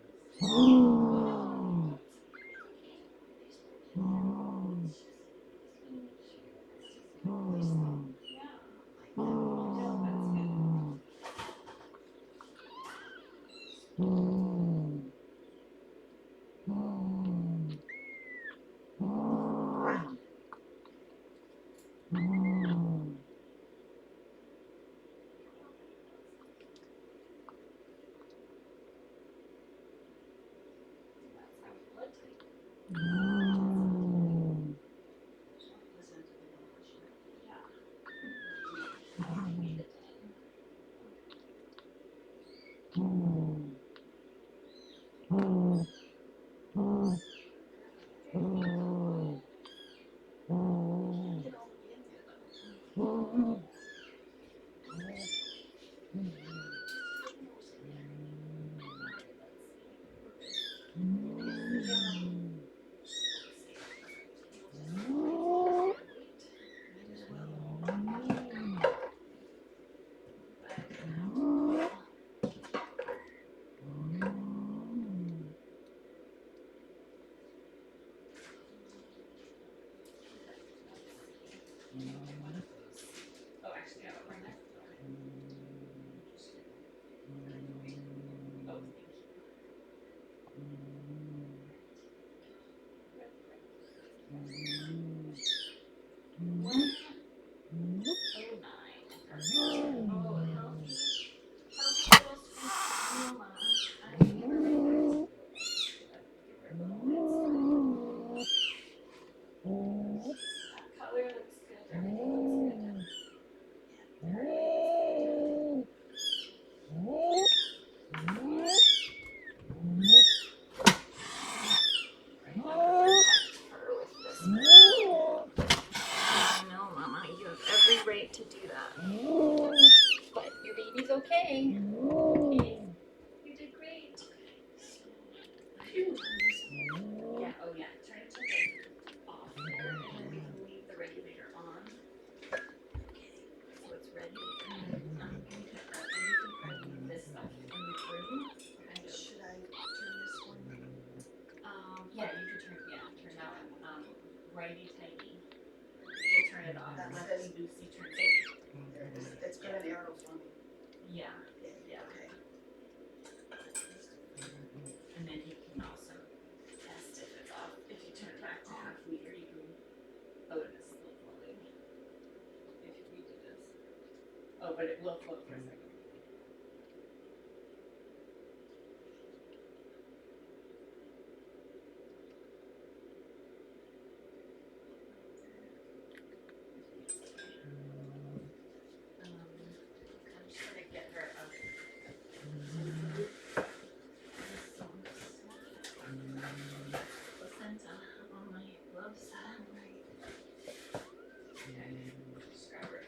Oh, actually, I have one next. Oh, thank you. One, 09. Perfect. Oh, healthy little squeeze. I give her a little that color looks good. Everything looks good. I know, Mama, you have every right to do that. But your baby's okay. Okay. You did great. Yeah, oh yeah. Try to take it off there and then we can leave the regulator on. Okay. So it's ready. And you can probably leave this stuff in the room. Kind of. Should I turn this one? Yeah, you could turn that one. Righty tighty. We'll turn it off. Let Lucy turn it. There it is. It's got an arrow for me. Yeah. Yeah. Okay. And then you can also test if it's off. If you turn it back to half liter, you can. Oh, it is still floating. If we do this. Oh, but it will float for a second. I'm just gonna get her up. Placenta on my gloves. Okay. Just grab her.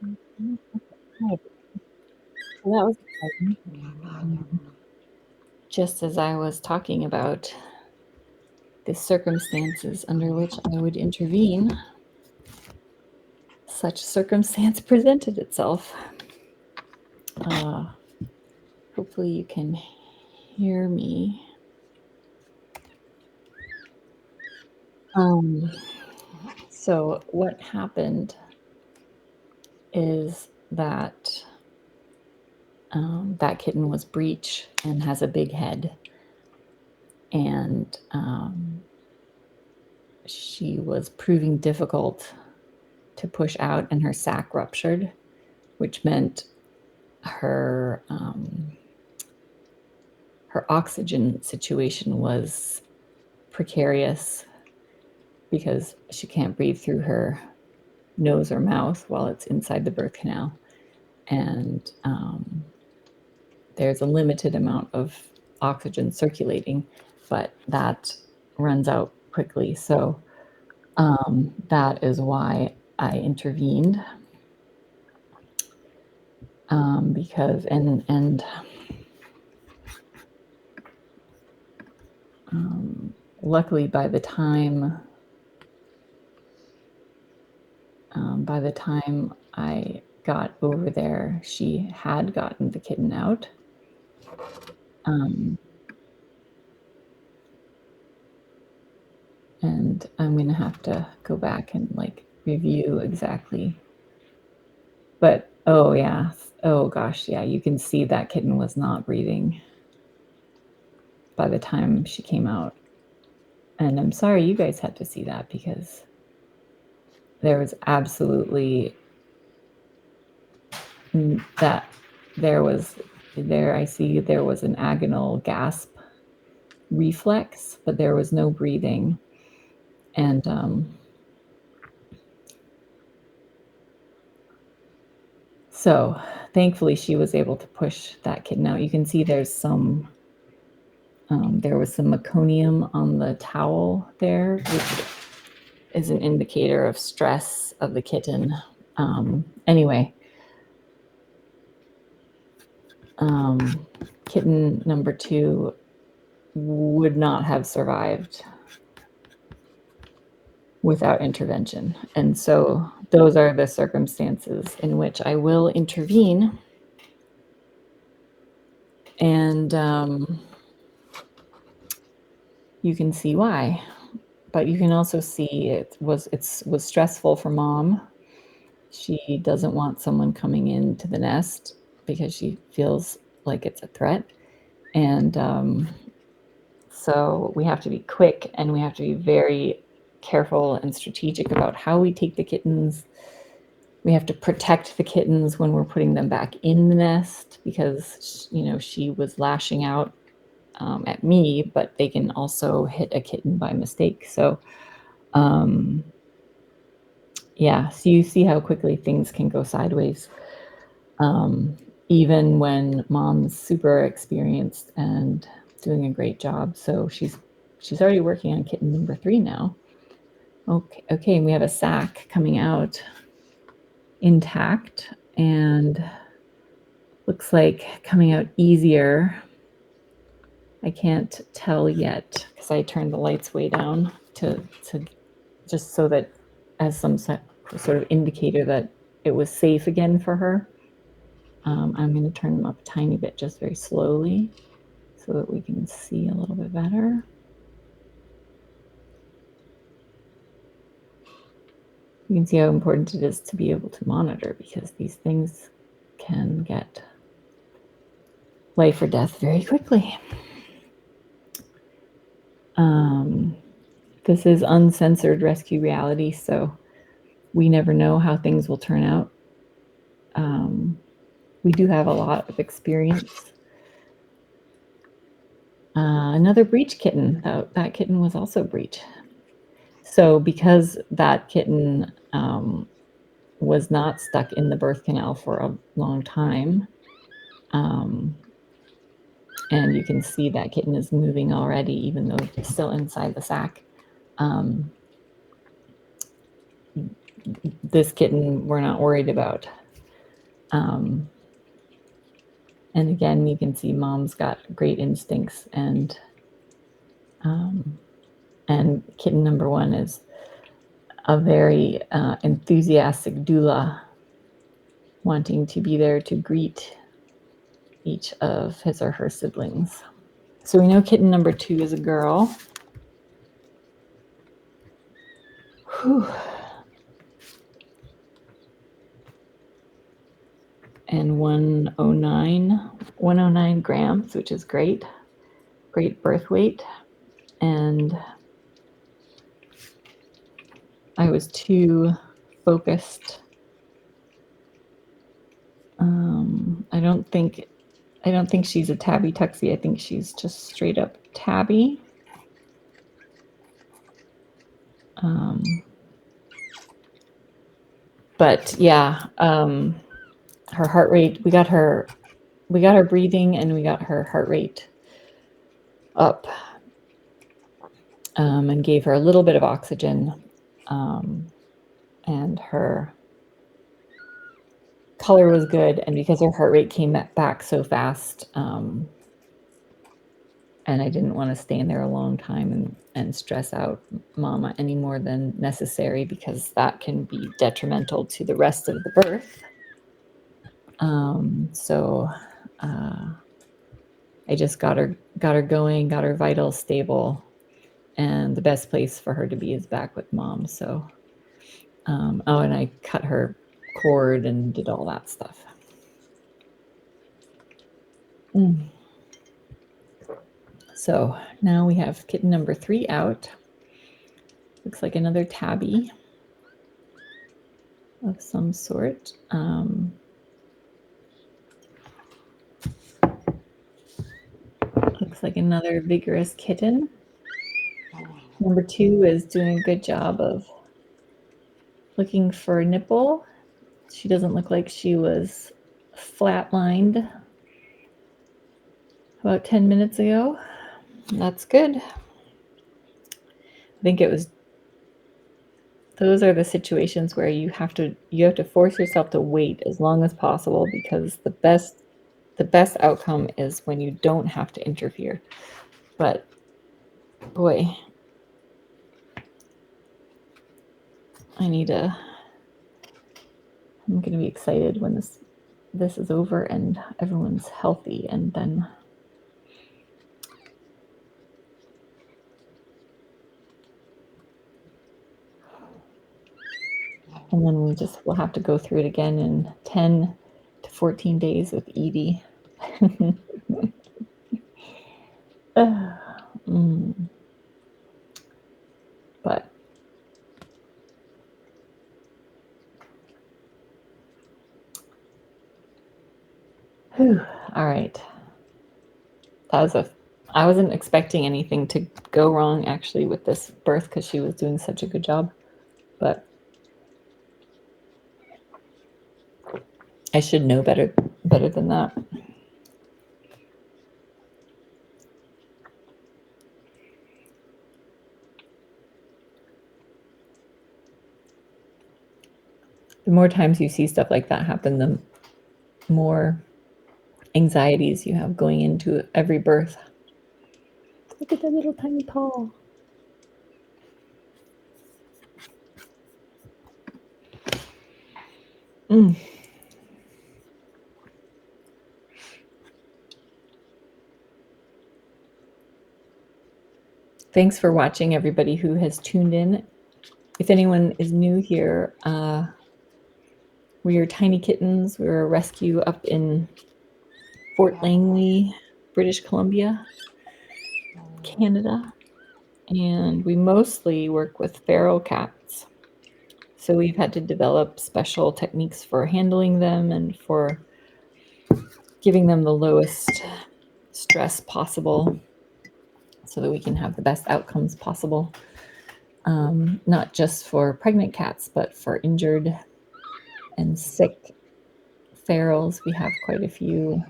So that was exciting. Just as I was talking about the circumstances under which I would intervene, such circumstance presented itself. Hopefully you can hear me. So what happened is that that kitten was breech and has a big head, and she was proving difficult to push out, and her sac ruptured, which meant her her oxygen situation was precarious because she can't breathe through her nose or mouth while it's inside the birth canal, and there's a limited amount of oxygen circulating, but that runs out quickly. So that is why I intervened, because luckily by the time I got over there, she had gotten the kitten out. And I'm gonna have to go back and like review exactly. But oh yeah, oh gosh, yeah, you can see that kitten was not breathing by the time she came out. And I'm sorry you guys had to see that, because there was absolutely that I see there was an agonal gasp reflex, but there was no breathing. And so thankfully she was able to push that kitten out. You can see there's some there was some meconium on the towel there, which is an indicator of stress of the kitten. Anyway, kitten number 2 would not have survived without intervention. And so those are the circumstances in which I will intervene. And you can see why. But you can also see it was stressful for mom. She doesn't want someone coming into the nest because she feels like it's a threat. And so we have to be quick, and we have to be very careful and strategic about how we take the kittens. We have to protect the kittens when we're putting them back in the nest, because she was lashing out at me, but they can also hit a kitten by mistake. So yeah, so you see how quickly things can go sideways, even when mom's super experienced and doing a great job. So she's already working on kitten number 3 now. Okay, and we have a sac coming out intact, and looks like coming out easier. I can't tell yet because I turned the lights way down to just so that as some sort of indicator that it was safe again for her. I'm going to turn them up a tiny bit, just very slowly, so that we can see a little bit better. You can see how important it is to be able to monitor, because these things can get life or death very quickly. This is uncensored rescue reality, so we never know how things will turn out. We do have a lot of experience. Another breech kitten. That kitten was also breech. So because that kitten was not stuck in the birth canal for a long time, and you can see that kitten is moving already, even though it's still inside the sac. This kitten we're not worried about. And again, you can see Mom's got great instincts, and kitten number 1 is a very enthusiastic doula, wanting to be there to greet each of his or her siblings. So we know kitten number 2 is a girl. Whew. And 109 grams, which is great birth weight. And I was too focused. I don't think she's a tabby tuxie. I think she's just straight up tabby. But yeah, her heart rate, we got her breathing, and we got her heart rate up, and gave her a little bit of oxygen, and her color was good. And because her heart rate came back so fast, and I didn't want to stay in there a long time and stress out Mama any more than necessary, because that can be detrimental to the rest of the birth. So I just got her going, got her vitals stable, and the best place for her to be is back with Mom. So, and I cut her cord and did all that stuff. So now we have kitten number 3 out. Looks like another tabby of some sort. Looks like another vigorous kitten. Number 2 is doing a good job of looking for a nipple. She doesn't look like she was flatlined about 10 minutes ago. That's good. I think it was, those are the situations where you have to force yourself to wait as long as possible, because the best outcome is when you don't have to interfere. But boy, I'm going to be excited when this is over and everyone's healthy, and then we'll have to go through it again in 10 to 14 days with Edie. But all right. I wasn't expecting anything to go wrong actually with this birth, because she was doing such a good job. But I should know better than that. The more times you see stuff like that happen, the more anxieties you have going into every birth. Look at that little tiny paw. Thanks for watching, everybody who has tuned in. If anyone is new here, we are TinyKittens. We're a rescue up in Fort Langley, British Columbia, Canada. And we mostly work with feral cats. So we've had to develop special techniques for handling them and for giving them the lowest stress possible, so that we can have the best outcomes possible. Not just for pregnant cats, but for injured and sick ferals. We have quite a few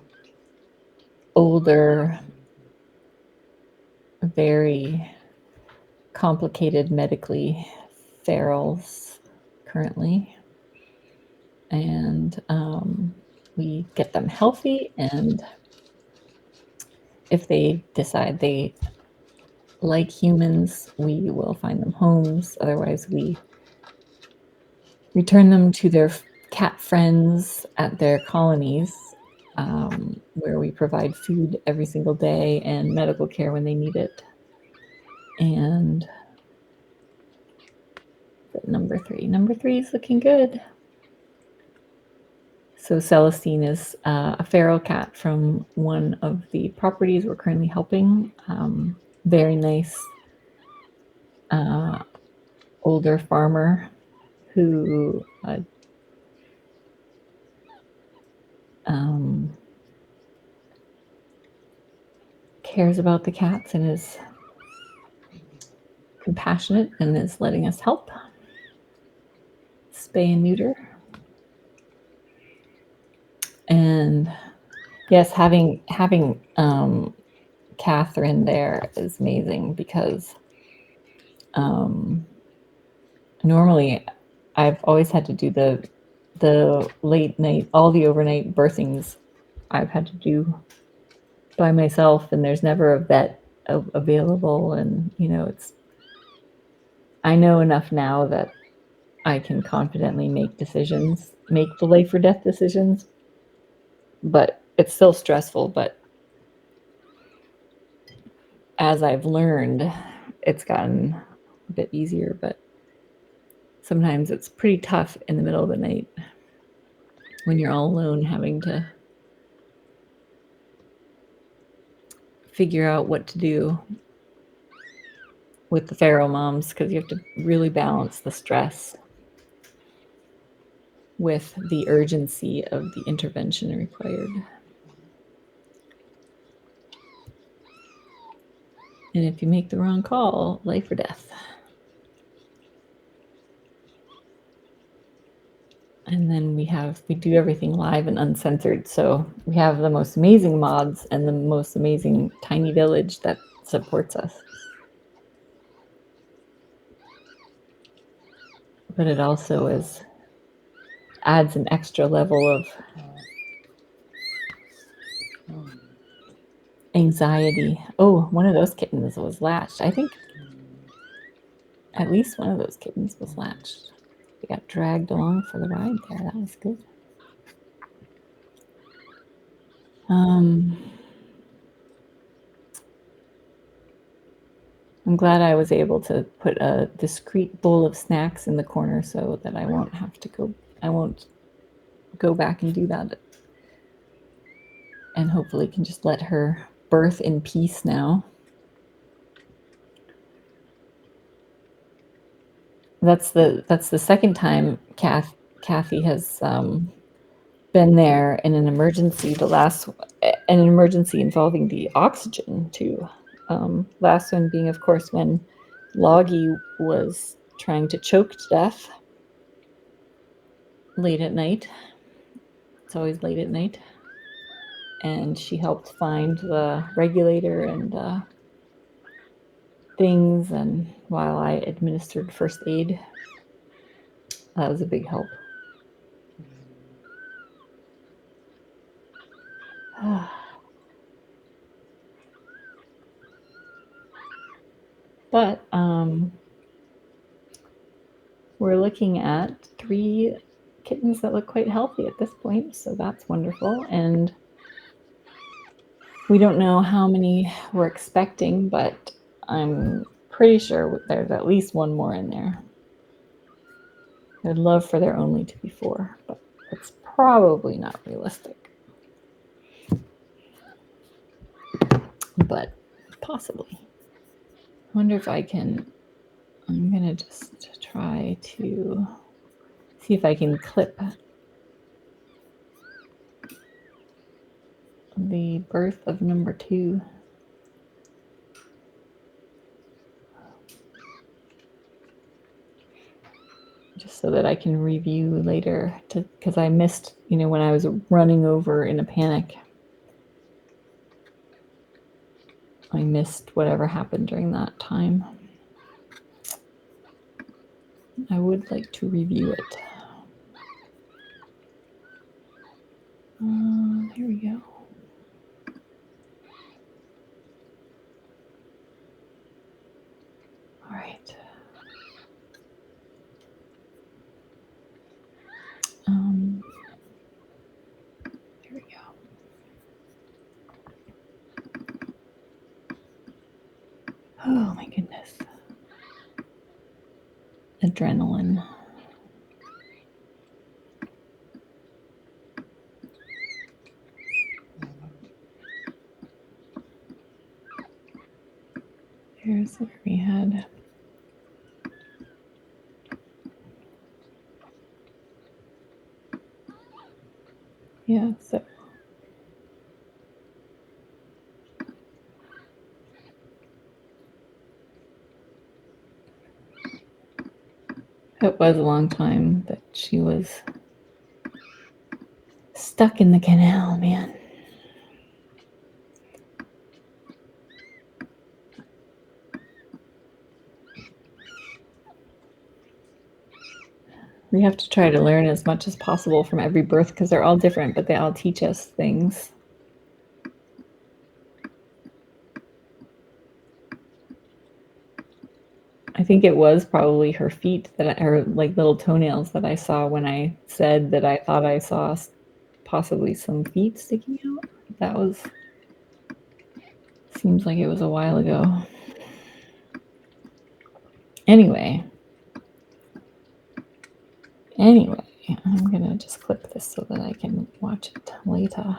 older, very complicated medically ferals currently. And we get them healthy, and if they decide they like humans, we will find them homes. Otherwise, we return them to their cat friends at their colonies, where we provide food every single day and medical care when they need it. And number three is looking good. So Celestine is a feral cat from one of the properties we're currently helping. Very nice older farmer who cares about the cats and is compassionate and is letting us help spay and neuter. And yes, having Catherine there is amazing because normally I've always had to do the late night, all the overnight birthings I've had to do by myself, and there's never a vet available. And I know enough now that I can confidently make the life or death decisions, but it's still stressful. But as I've learned, it's gotten a bit easier, but sometimes it's pretty tough in the middle of the night when you're all alone having to figure out what to do with the feral moms, because you have to really balance the stress with the urgency of the intervention required. And if you make the wrong call, life or death. And then we do everything live and uncensored. So we have the most amazing mods and the most amazing tiny village that supports us. But it also adds an extra level of anxiety. Oh, one of those kittens was latched. I think at least one of those kittens was latched. They got dragged along for the ride there. That was good. I'm glad I was able to put a discreet bowl of snacks in the corner so that I won't go back and do that. And hopefully can just let her birth in peace now. That's the second time Kathy has been there in an emergency. An emergency involving the oxygen too. Last one being, of course, when Loggy was trying to choke to death late at night. It's always late at night. And she helped find the regulator and things, and while I administered first aid, that was a big help. But we're looking at 3 kittens that look quite healthy at this point, so that's wonderful. And we don't know how many we're expecting, but I'm pretty sure there's at least one more in there. I'd love for there only to be 4, but it's probably not realistic. But possibly. I wonder if I'm gonna just try to see if I can clip the birth of number 2. Just so that I can review later, because I missed, when I was running over in a panic, I missed whatever happened during that time. I would like to review it. Here we go. All right. Here we go. Oh my goodness. Adrenaline. Here's where we had. Yeah, so it was a long time that she was stuck in the canal, man. We have to try to learn as much as possible from every birth because they're all different, but they all teach us things. I think it was probably her feet that are like little toenails that I saw when I said that I thought I saw possibly some feet sticking out. That was, seems like it was a while ago. Anyway, I'm gonna just clip this so that I can watch it later.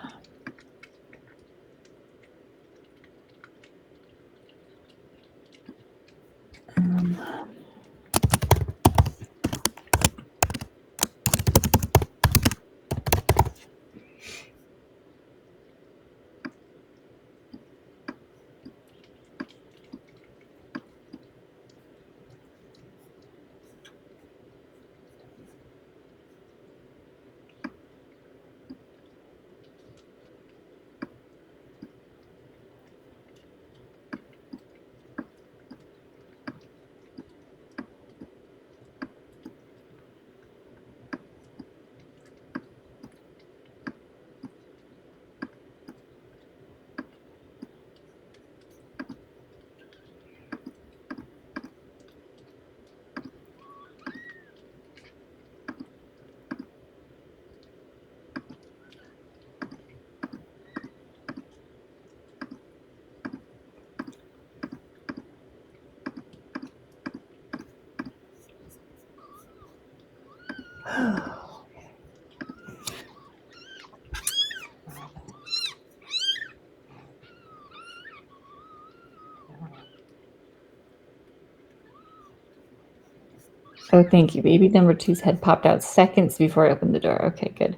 Oh, thank you. Baby number two's head popped out seconds before I opened the door. Okay, good.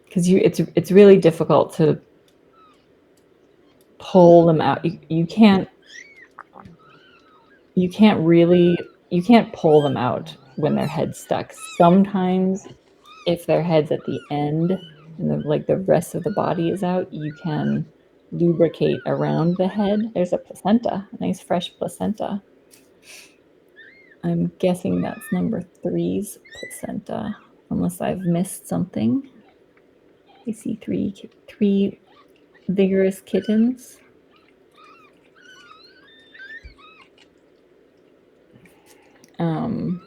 Because it's really difficult to pull them out. You can't pull them out when their head's stuck. Sometimes if their head's at the end and the rest of the body is out, you can lubricate around the head. There's a placenta, a nice fresh placenta. I'm guessing that's number 3's placenta, unless I've missed something. I see three vigorous kittens. All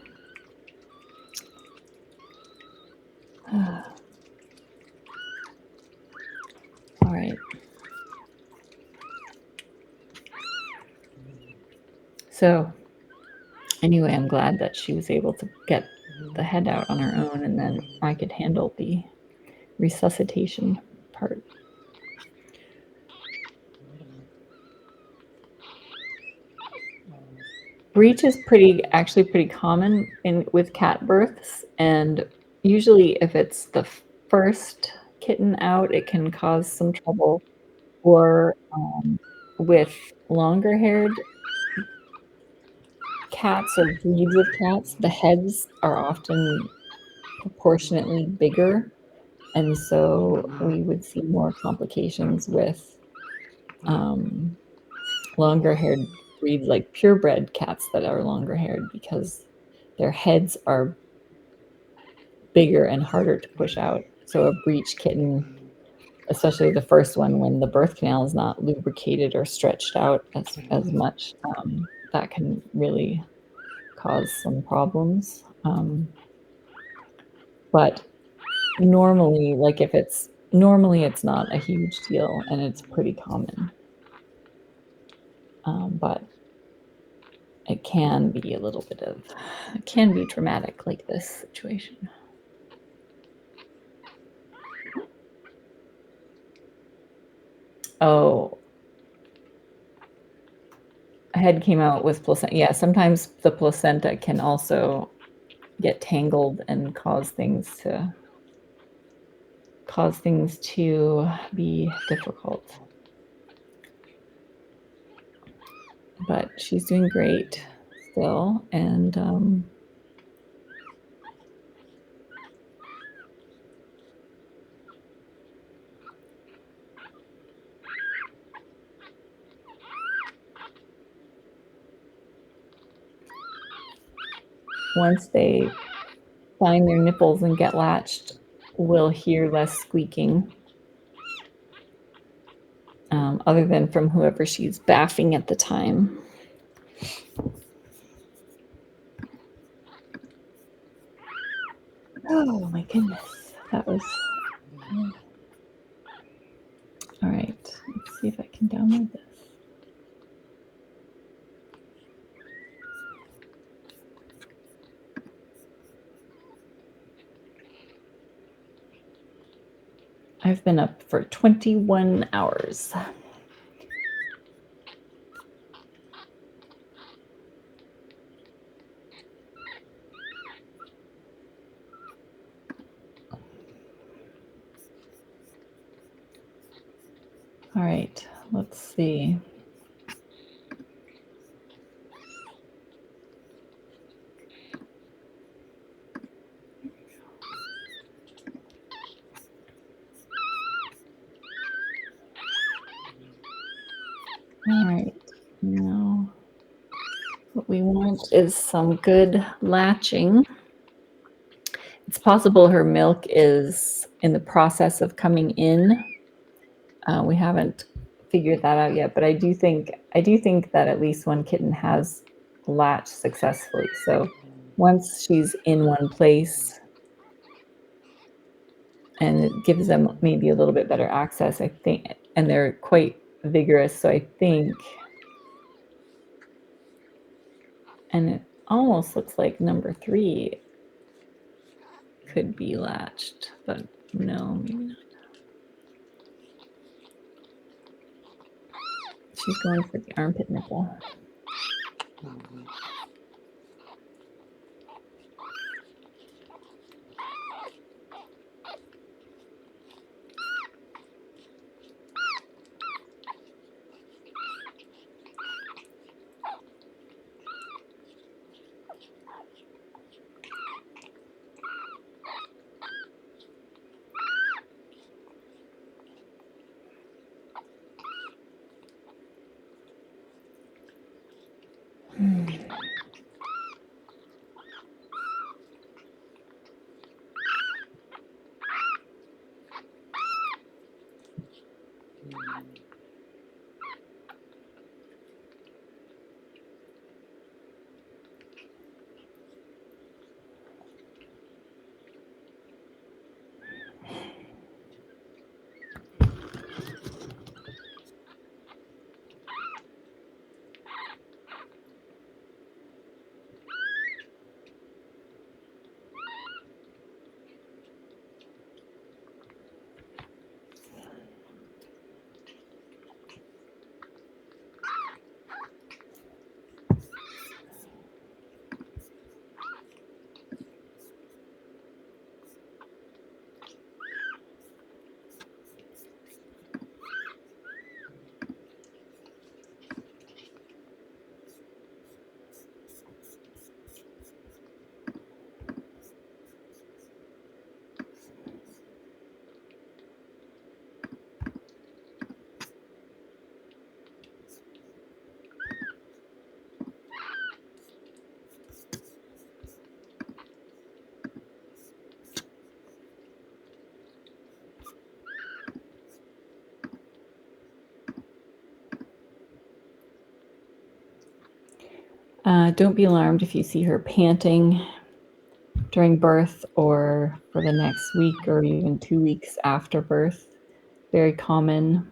right. So anyway, I'm glad that she was able to get the head out on her own, and then I could handle the resuscitation part. Breech is actually pretty common with cat births, and usually if it's the first kitten out, it can cause some trouble. Or with longer-haired cats or breeds of cats, the heads are often proportionately bigger, and so we would see more complications with longer-haired breeds like purebred cats that are longer-haired because their heads are bigger and harder to push out. So a breech kitten, especially the first one, when the birth canal is not lubricated or stretched out as much, that can really cause some problems. But normally, like if it's normally, it's not a huge deal and it's pretty common. But it can be a little bit of, it can be dramatic like this situation. Oh, head came out with placenta. Yeah, sometimes the placenta can also get tangled and cause things to be difficult. But she's doing great still, and once they find their nipples and get latched, we'll hear less squeaking, other than from whoever she's baffing at the time. Oh my goodness, that was... All right, let's see if I can download this. I've been up for 21 hours. All right, let's see. All right, now what we want is some good latching. It's possible her milk is in the process of coming in. We haven't figured that out yet, but I do think that at least one kitten has latched successfully. So once she's in one place, and it gives them maybe a little bit better access, I think, and they're quite vigorous. So I think, and it almost looks like number 3 could be latched, but no, maybe not. She's going for the armpit nipple. Don't be alarmed if you see her panting during birth or for the next week or even 2 weeks after birth. Very common.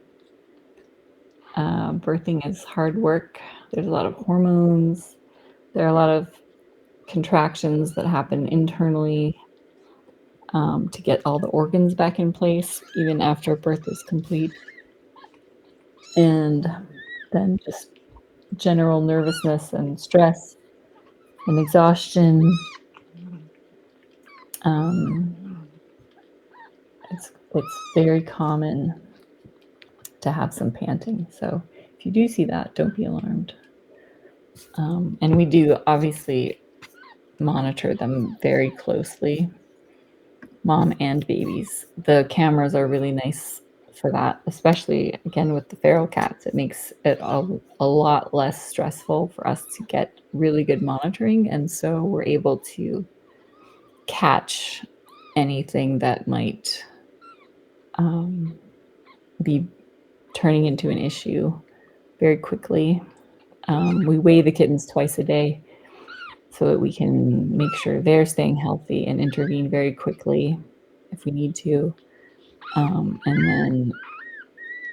Birthing is hard work. There's a lot of hormones. There are a lot of contractions that happen internally to get all the organs back in place, even after birth is complete. And then just general nervousness and stress and exhaustion. It's very common to have some panting. So if you do see that, don't be alarmed. And we do obviously monitor them very closely, mom and babies. The cameras are really nice for that, especially again with the feral cats. It makes it a lot less stressful for us to get really good monitoring. And so we're able to catch anything that might be turning into an issue very quickly. We weigh the kittens twice a day so that we can make sure they're staying healthy and intervene very quickly if we need to. And then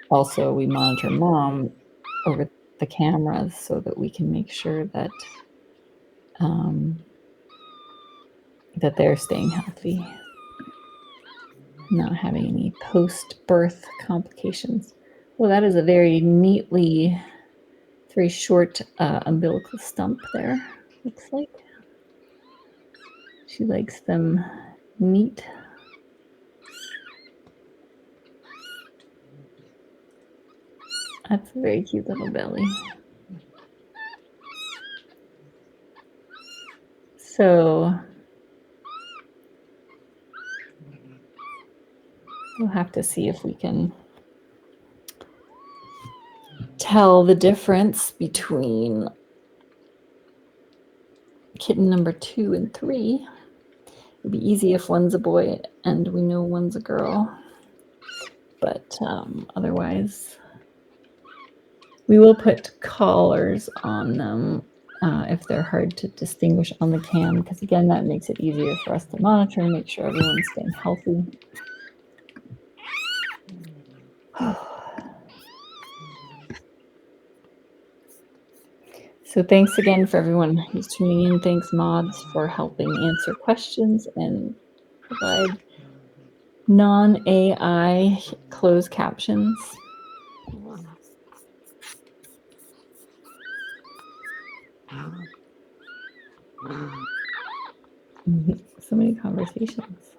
also we monitor mom over the cameras so that we can make sure that that they're staying healthy, not having any post-birth complications. Well, that is a very very short umbilical stump there, looks like. She likes them neat. That's a very cute little belly. So we'll have to see if we can tell the difference between kitten number 2 and 3. It'd be easy if one's a boy and we know one's a girl. But otherwise, we will put collars on them if they're hard to distinguish on the cam, because again, that makes it easier for us to monitor and make sure everyone's staying healthy. So thanks again for everyone who's tuning in. Thanks, mods, for helping answer questions and provide non-AI closed captions. So many conversations.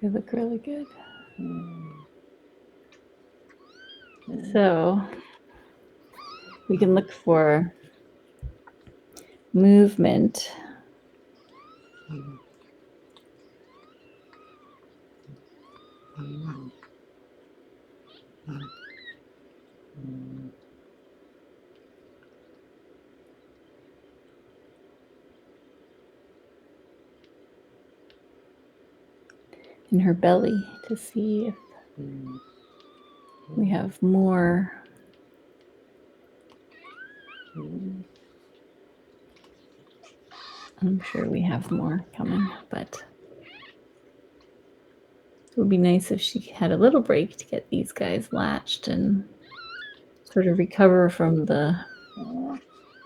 They look really good. So we can look for movement. In her belly to see if we have more. I'm sure we have more coming, but it would be nice if she had a little break to get these guys latched and sort of recover from the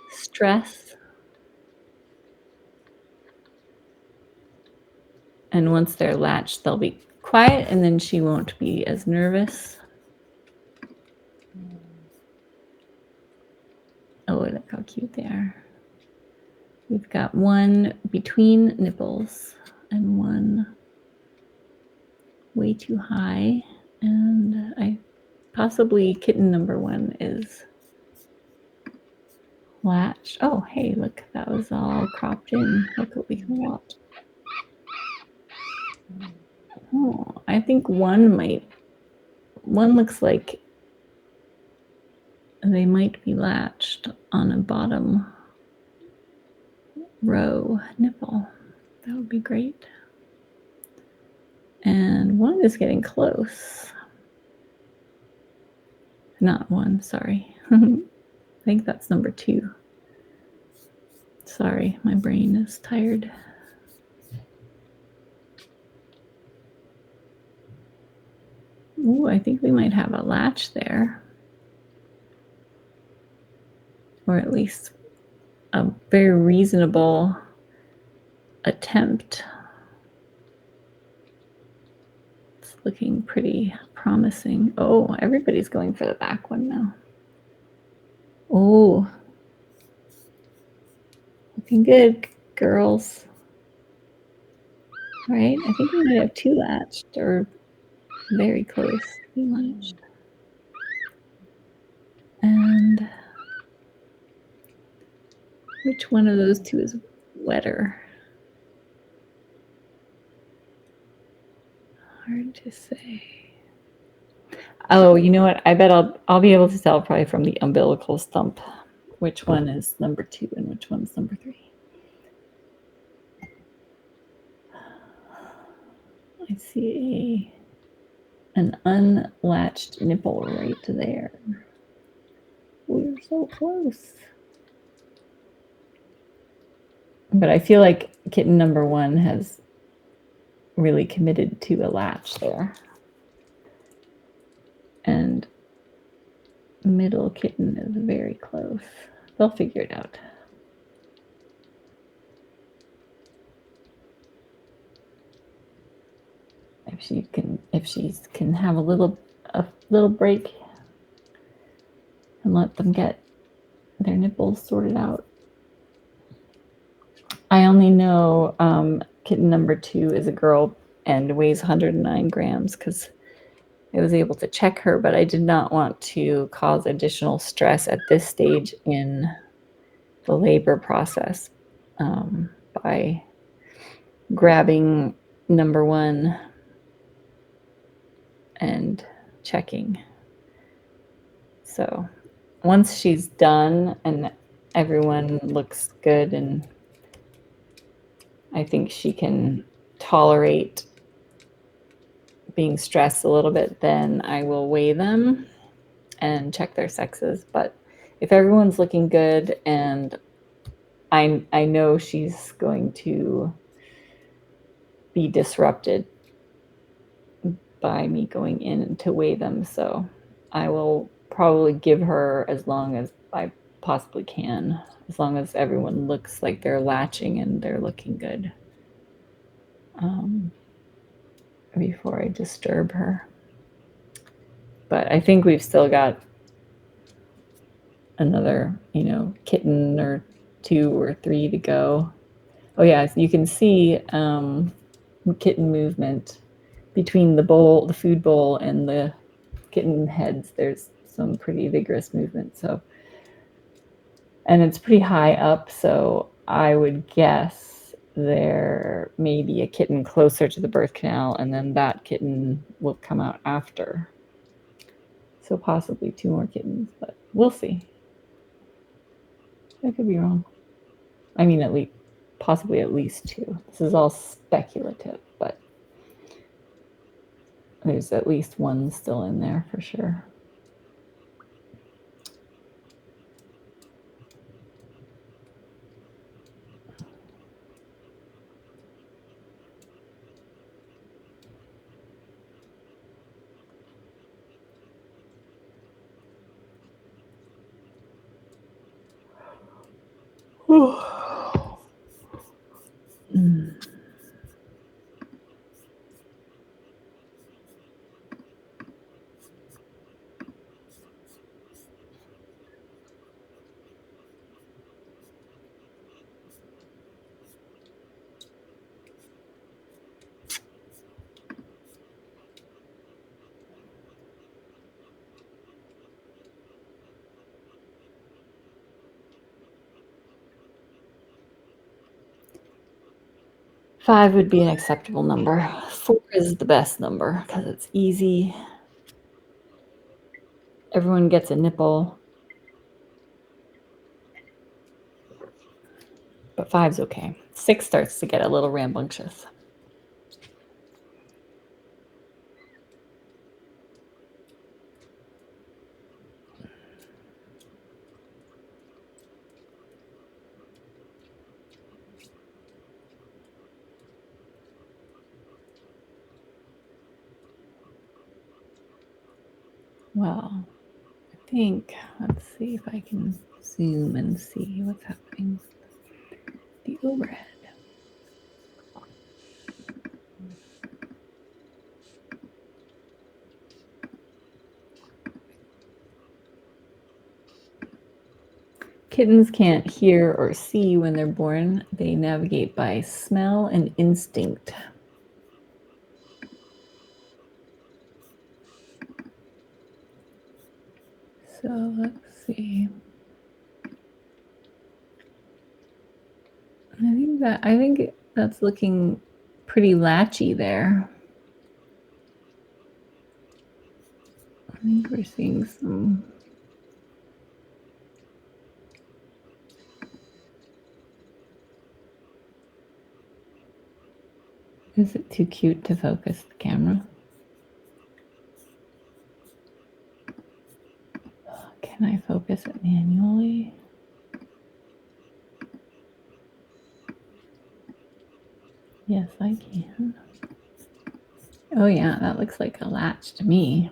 stress. And once they're latched, they'll be quiet, and then she won't be as nervous. Oh, look how cute they are. We've got one between nipples and one way too high. And possibly kitten number one is latched. Oh, hey, look, that was all cropped in. Look what we can watch. Oh, I think one looks like they might be latched on a bottom row nipple. That would be great. And one is getting close. Not one, sorry. I think that's number two. Sorry, my brain is tired. Ooh, I think we might have a latch there. Or at least a very reasonable attempt. It's looking pretty promising. Oh, everybody's going for the back one now. Oh, looking good, girls. All right, I think we might have two latched, or very close to being latched. And which one of those two is wetter? Hard to say. Oh, you know what? I bet I'll be able to tell probably from the umbilical stump which one is number two and which one's number three. I see an unlatched nipple right there. We're so close. But I feel like kitten number one has really committed to a latch there. And middle kitten is very close. They'll figure it out. If she can have a little break and let them get their nipples sorted out. I only know kitten number two is a girl and weighs 109 grams because I was able to check her, but I did not want to cause additional stress at this stage in the labor process by grabbing number one and checking. So once she's done and everyone looks good and I think she can tolerate being stressed a little bit, then I will weigh them and check their sexes. But if everyone's looking good and I know she's going to be disrupted by me going in to weigh them, so I will probably give her as long as I possibly can, as long as everyone looks like they're latching and they're looking good, before I disturb her. But I think we've still got another, kitten or two or three to go. Oh yeah, you can see kitten movement between the food bowl and the kitten heads, there's some pretty vigorous movement. So, and it's pretty high up, so I would guess there may be a kitten closer to the birth canal, and then that kitten will come out after. So possibly 2 more kittens, but we'll see. I could be wrong. I mean, possibly at least 2. This is all speculative, but there's at least 1 still in there for sure. Mm. 5 would be an acceptable number. 4 is the best number because it's easy. Everyone gets a nipple. But 5's okay. 6 starts to get a little rambunctious. Well, I think, let's see if I can zoom and see what's happening with the overhead. Kittens can't hear or see when they're born. They navigate by smell and instinct. So let's see. I think that's looking pretty latchy there. I think we're seeing some. Is it too cute to focus the camera? Can I focus it manually? Yes, I can. Oh yeah, that looks like a latch to me.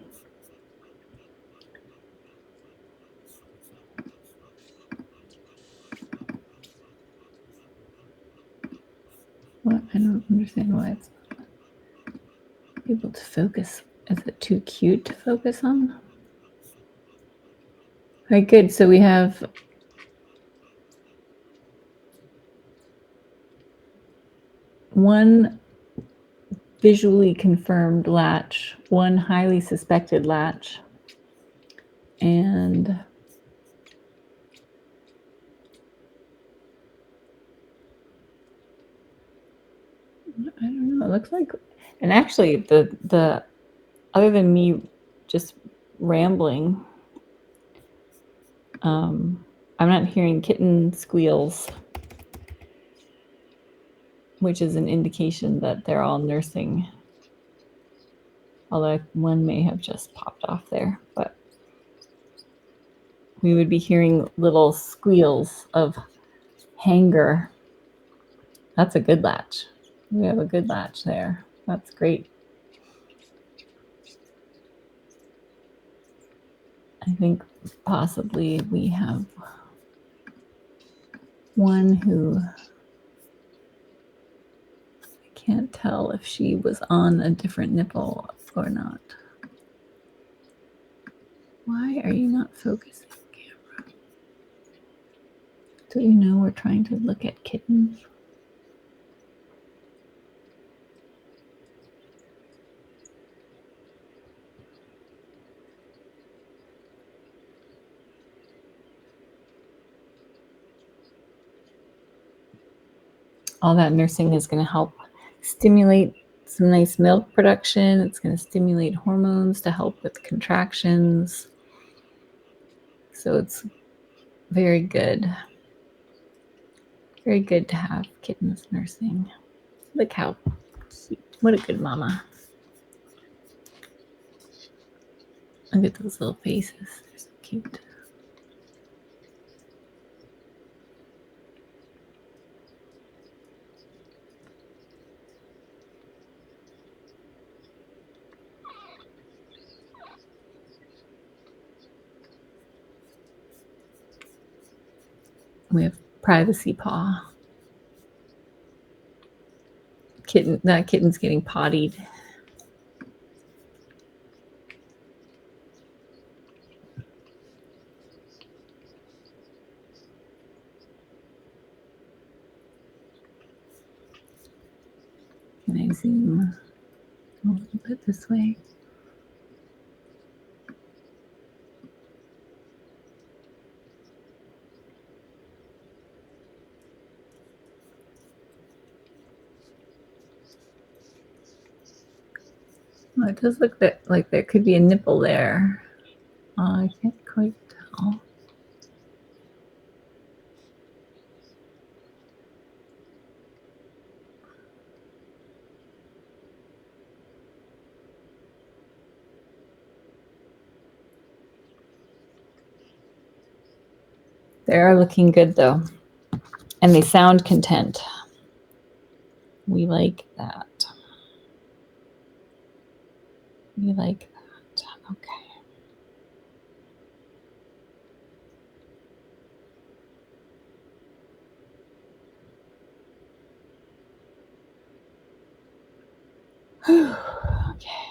What? I don't understand why it's not able to focus. Is it too cute to focus on? All right, good. So we have one visually confirmed latch, one highly suspected latch, and I don't know. It looks like, and actually, the other than me just rambling, I'm not hearing kitten squeals, which is an indication that they're all nursing. Although one may have just popped off there, but we would be hearing little squeals of hanger. That's a good latch. We have a good latch there. That's great. I think possibly we have one who, I can't tell if she was on a different nipple or not. Why are you not focusing the camera? Do you know we're trying to look at kittens? all that nursing is going to help stimulate some nice milk production. It's going to stimulate hormones to help with contractions. So it's very good. Very good to have kittens nursing. Look how cute. What a good mama. Look at those little faces. They're so cute. We have privacy paw. Kitten, that kitten's getting pottied. Can I zoom a little bit this way? Oh, it does look like there could be a nipple there. I can't quite tell. They are looking good though. And they sound content. We like that. We like that. Okay. Okay.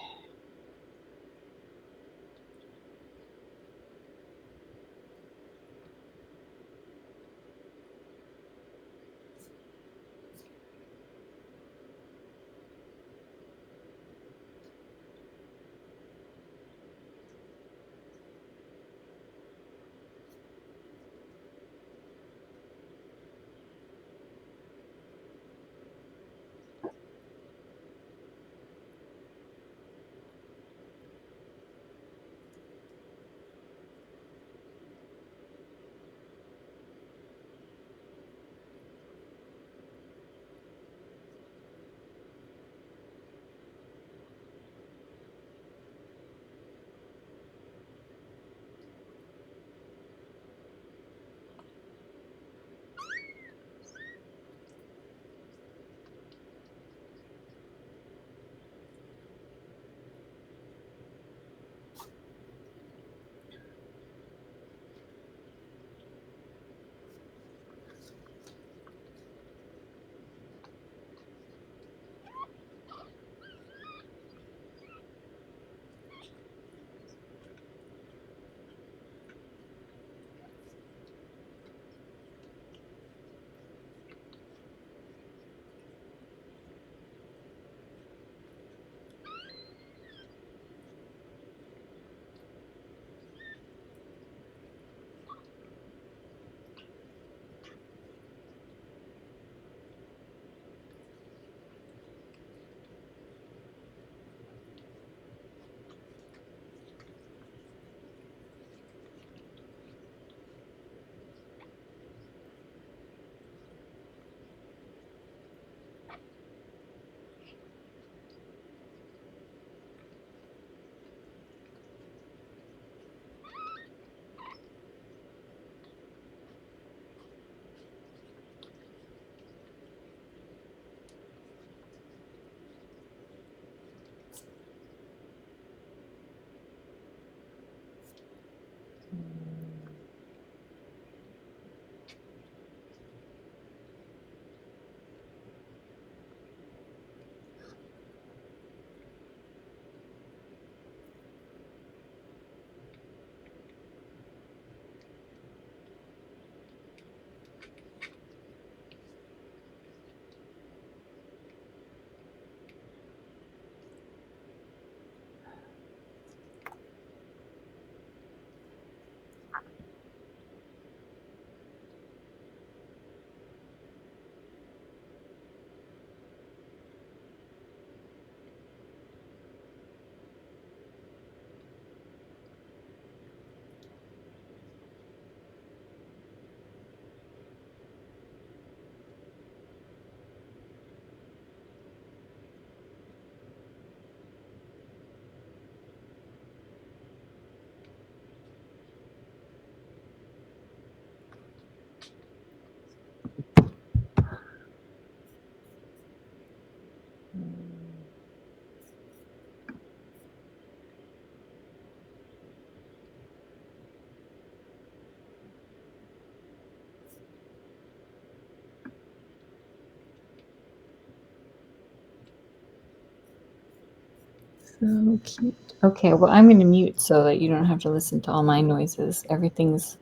So cute. Okay, well, I'm going to mute so that you don't have to listen to all my noises. Everything's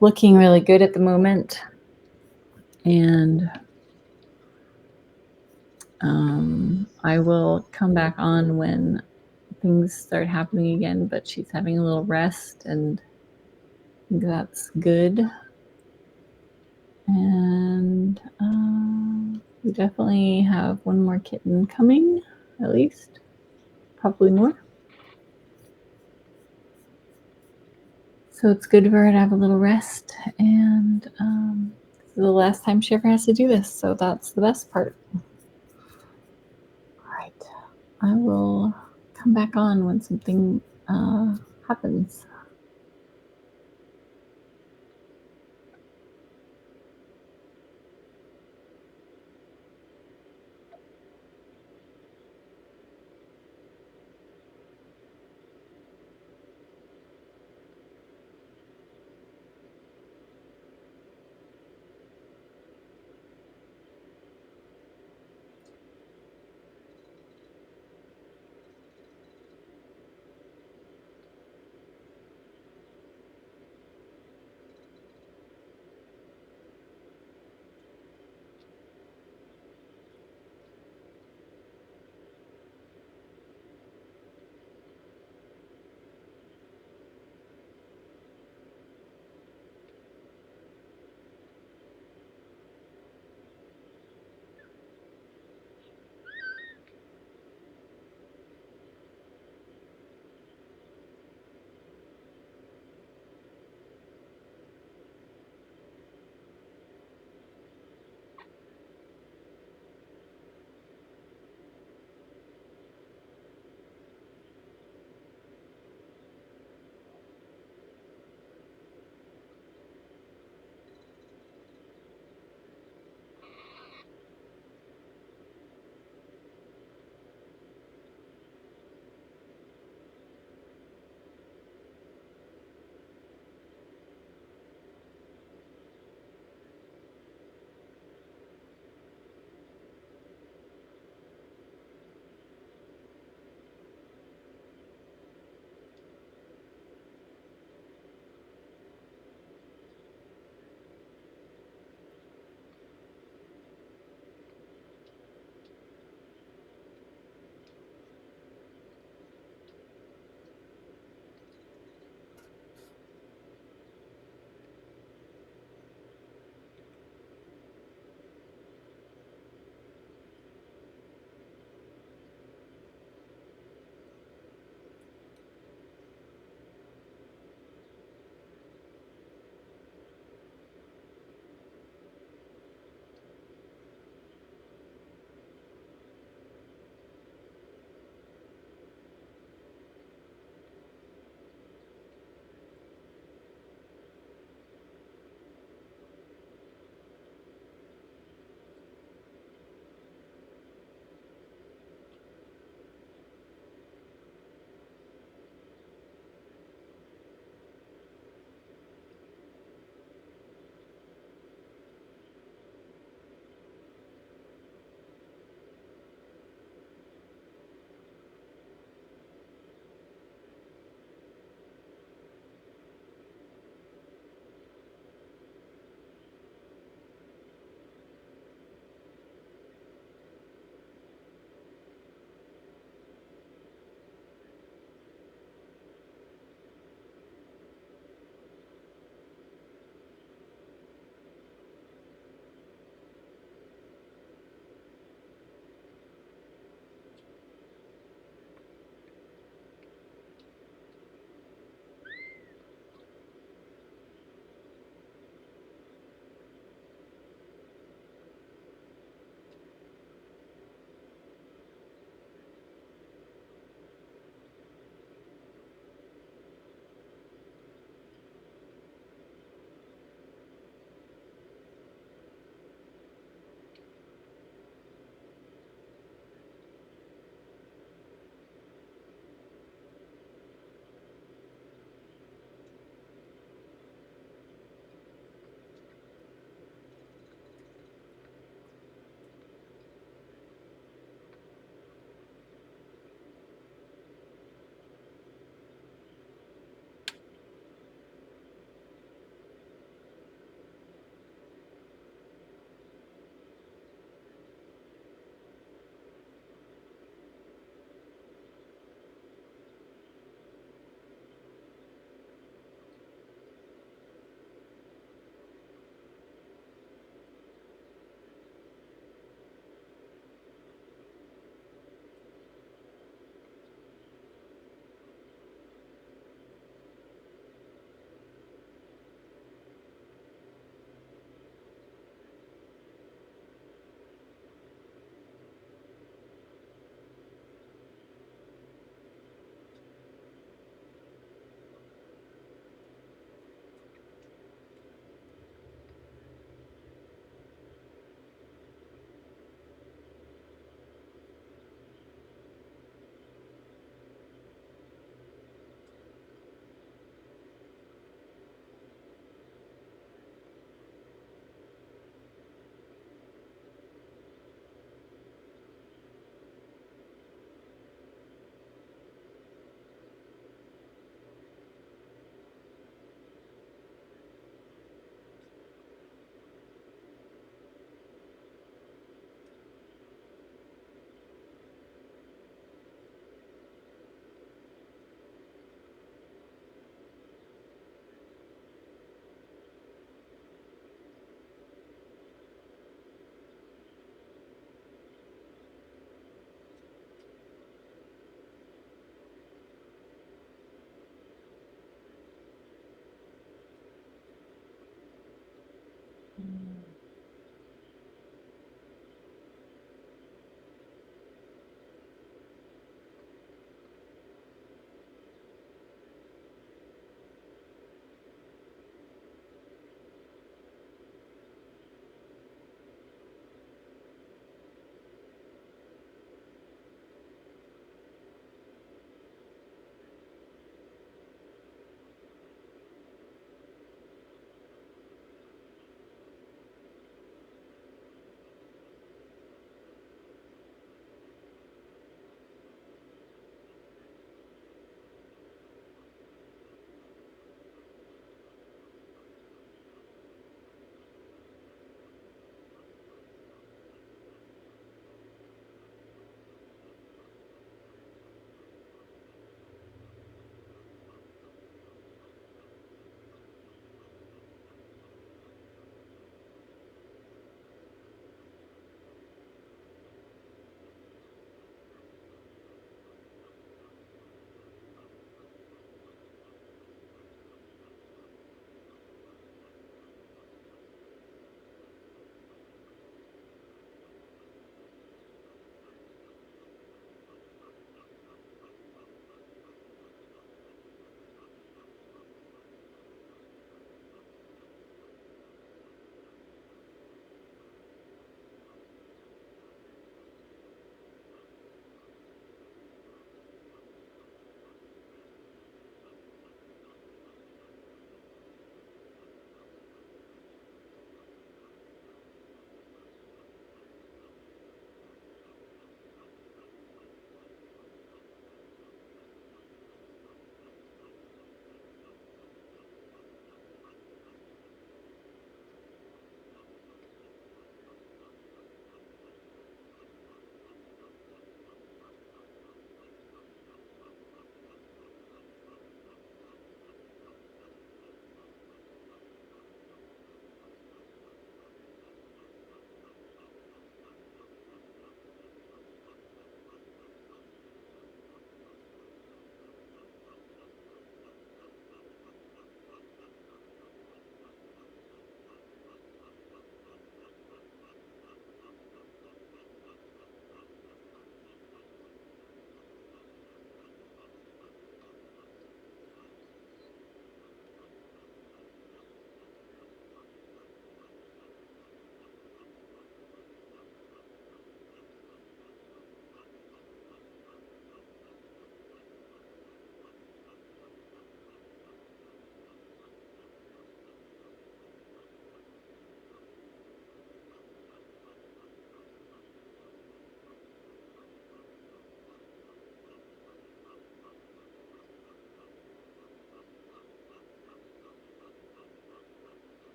looking really good at the moment. And I will come back on when things start happening again, but she's having a little rest, and I think that's good. And we definitely have one more kitten coming, at least, probably more. So it's good for her to have a little rest, and this is the last time she ever has to do this, so that's the best part. All right, I will come back on when something happens.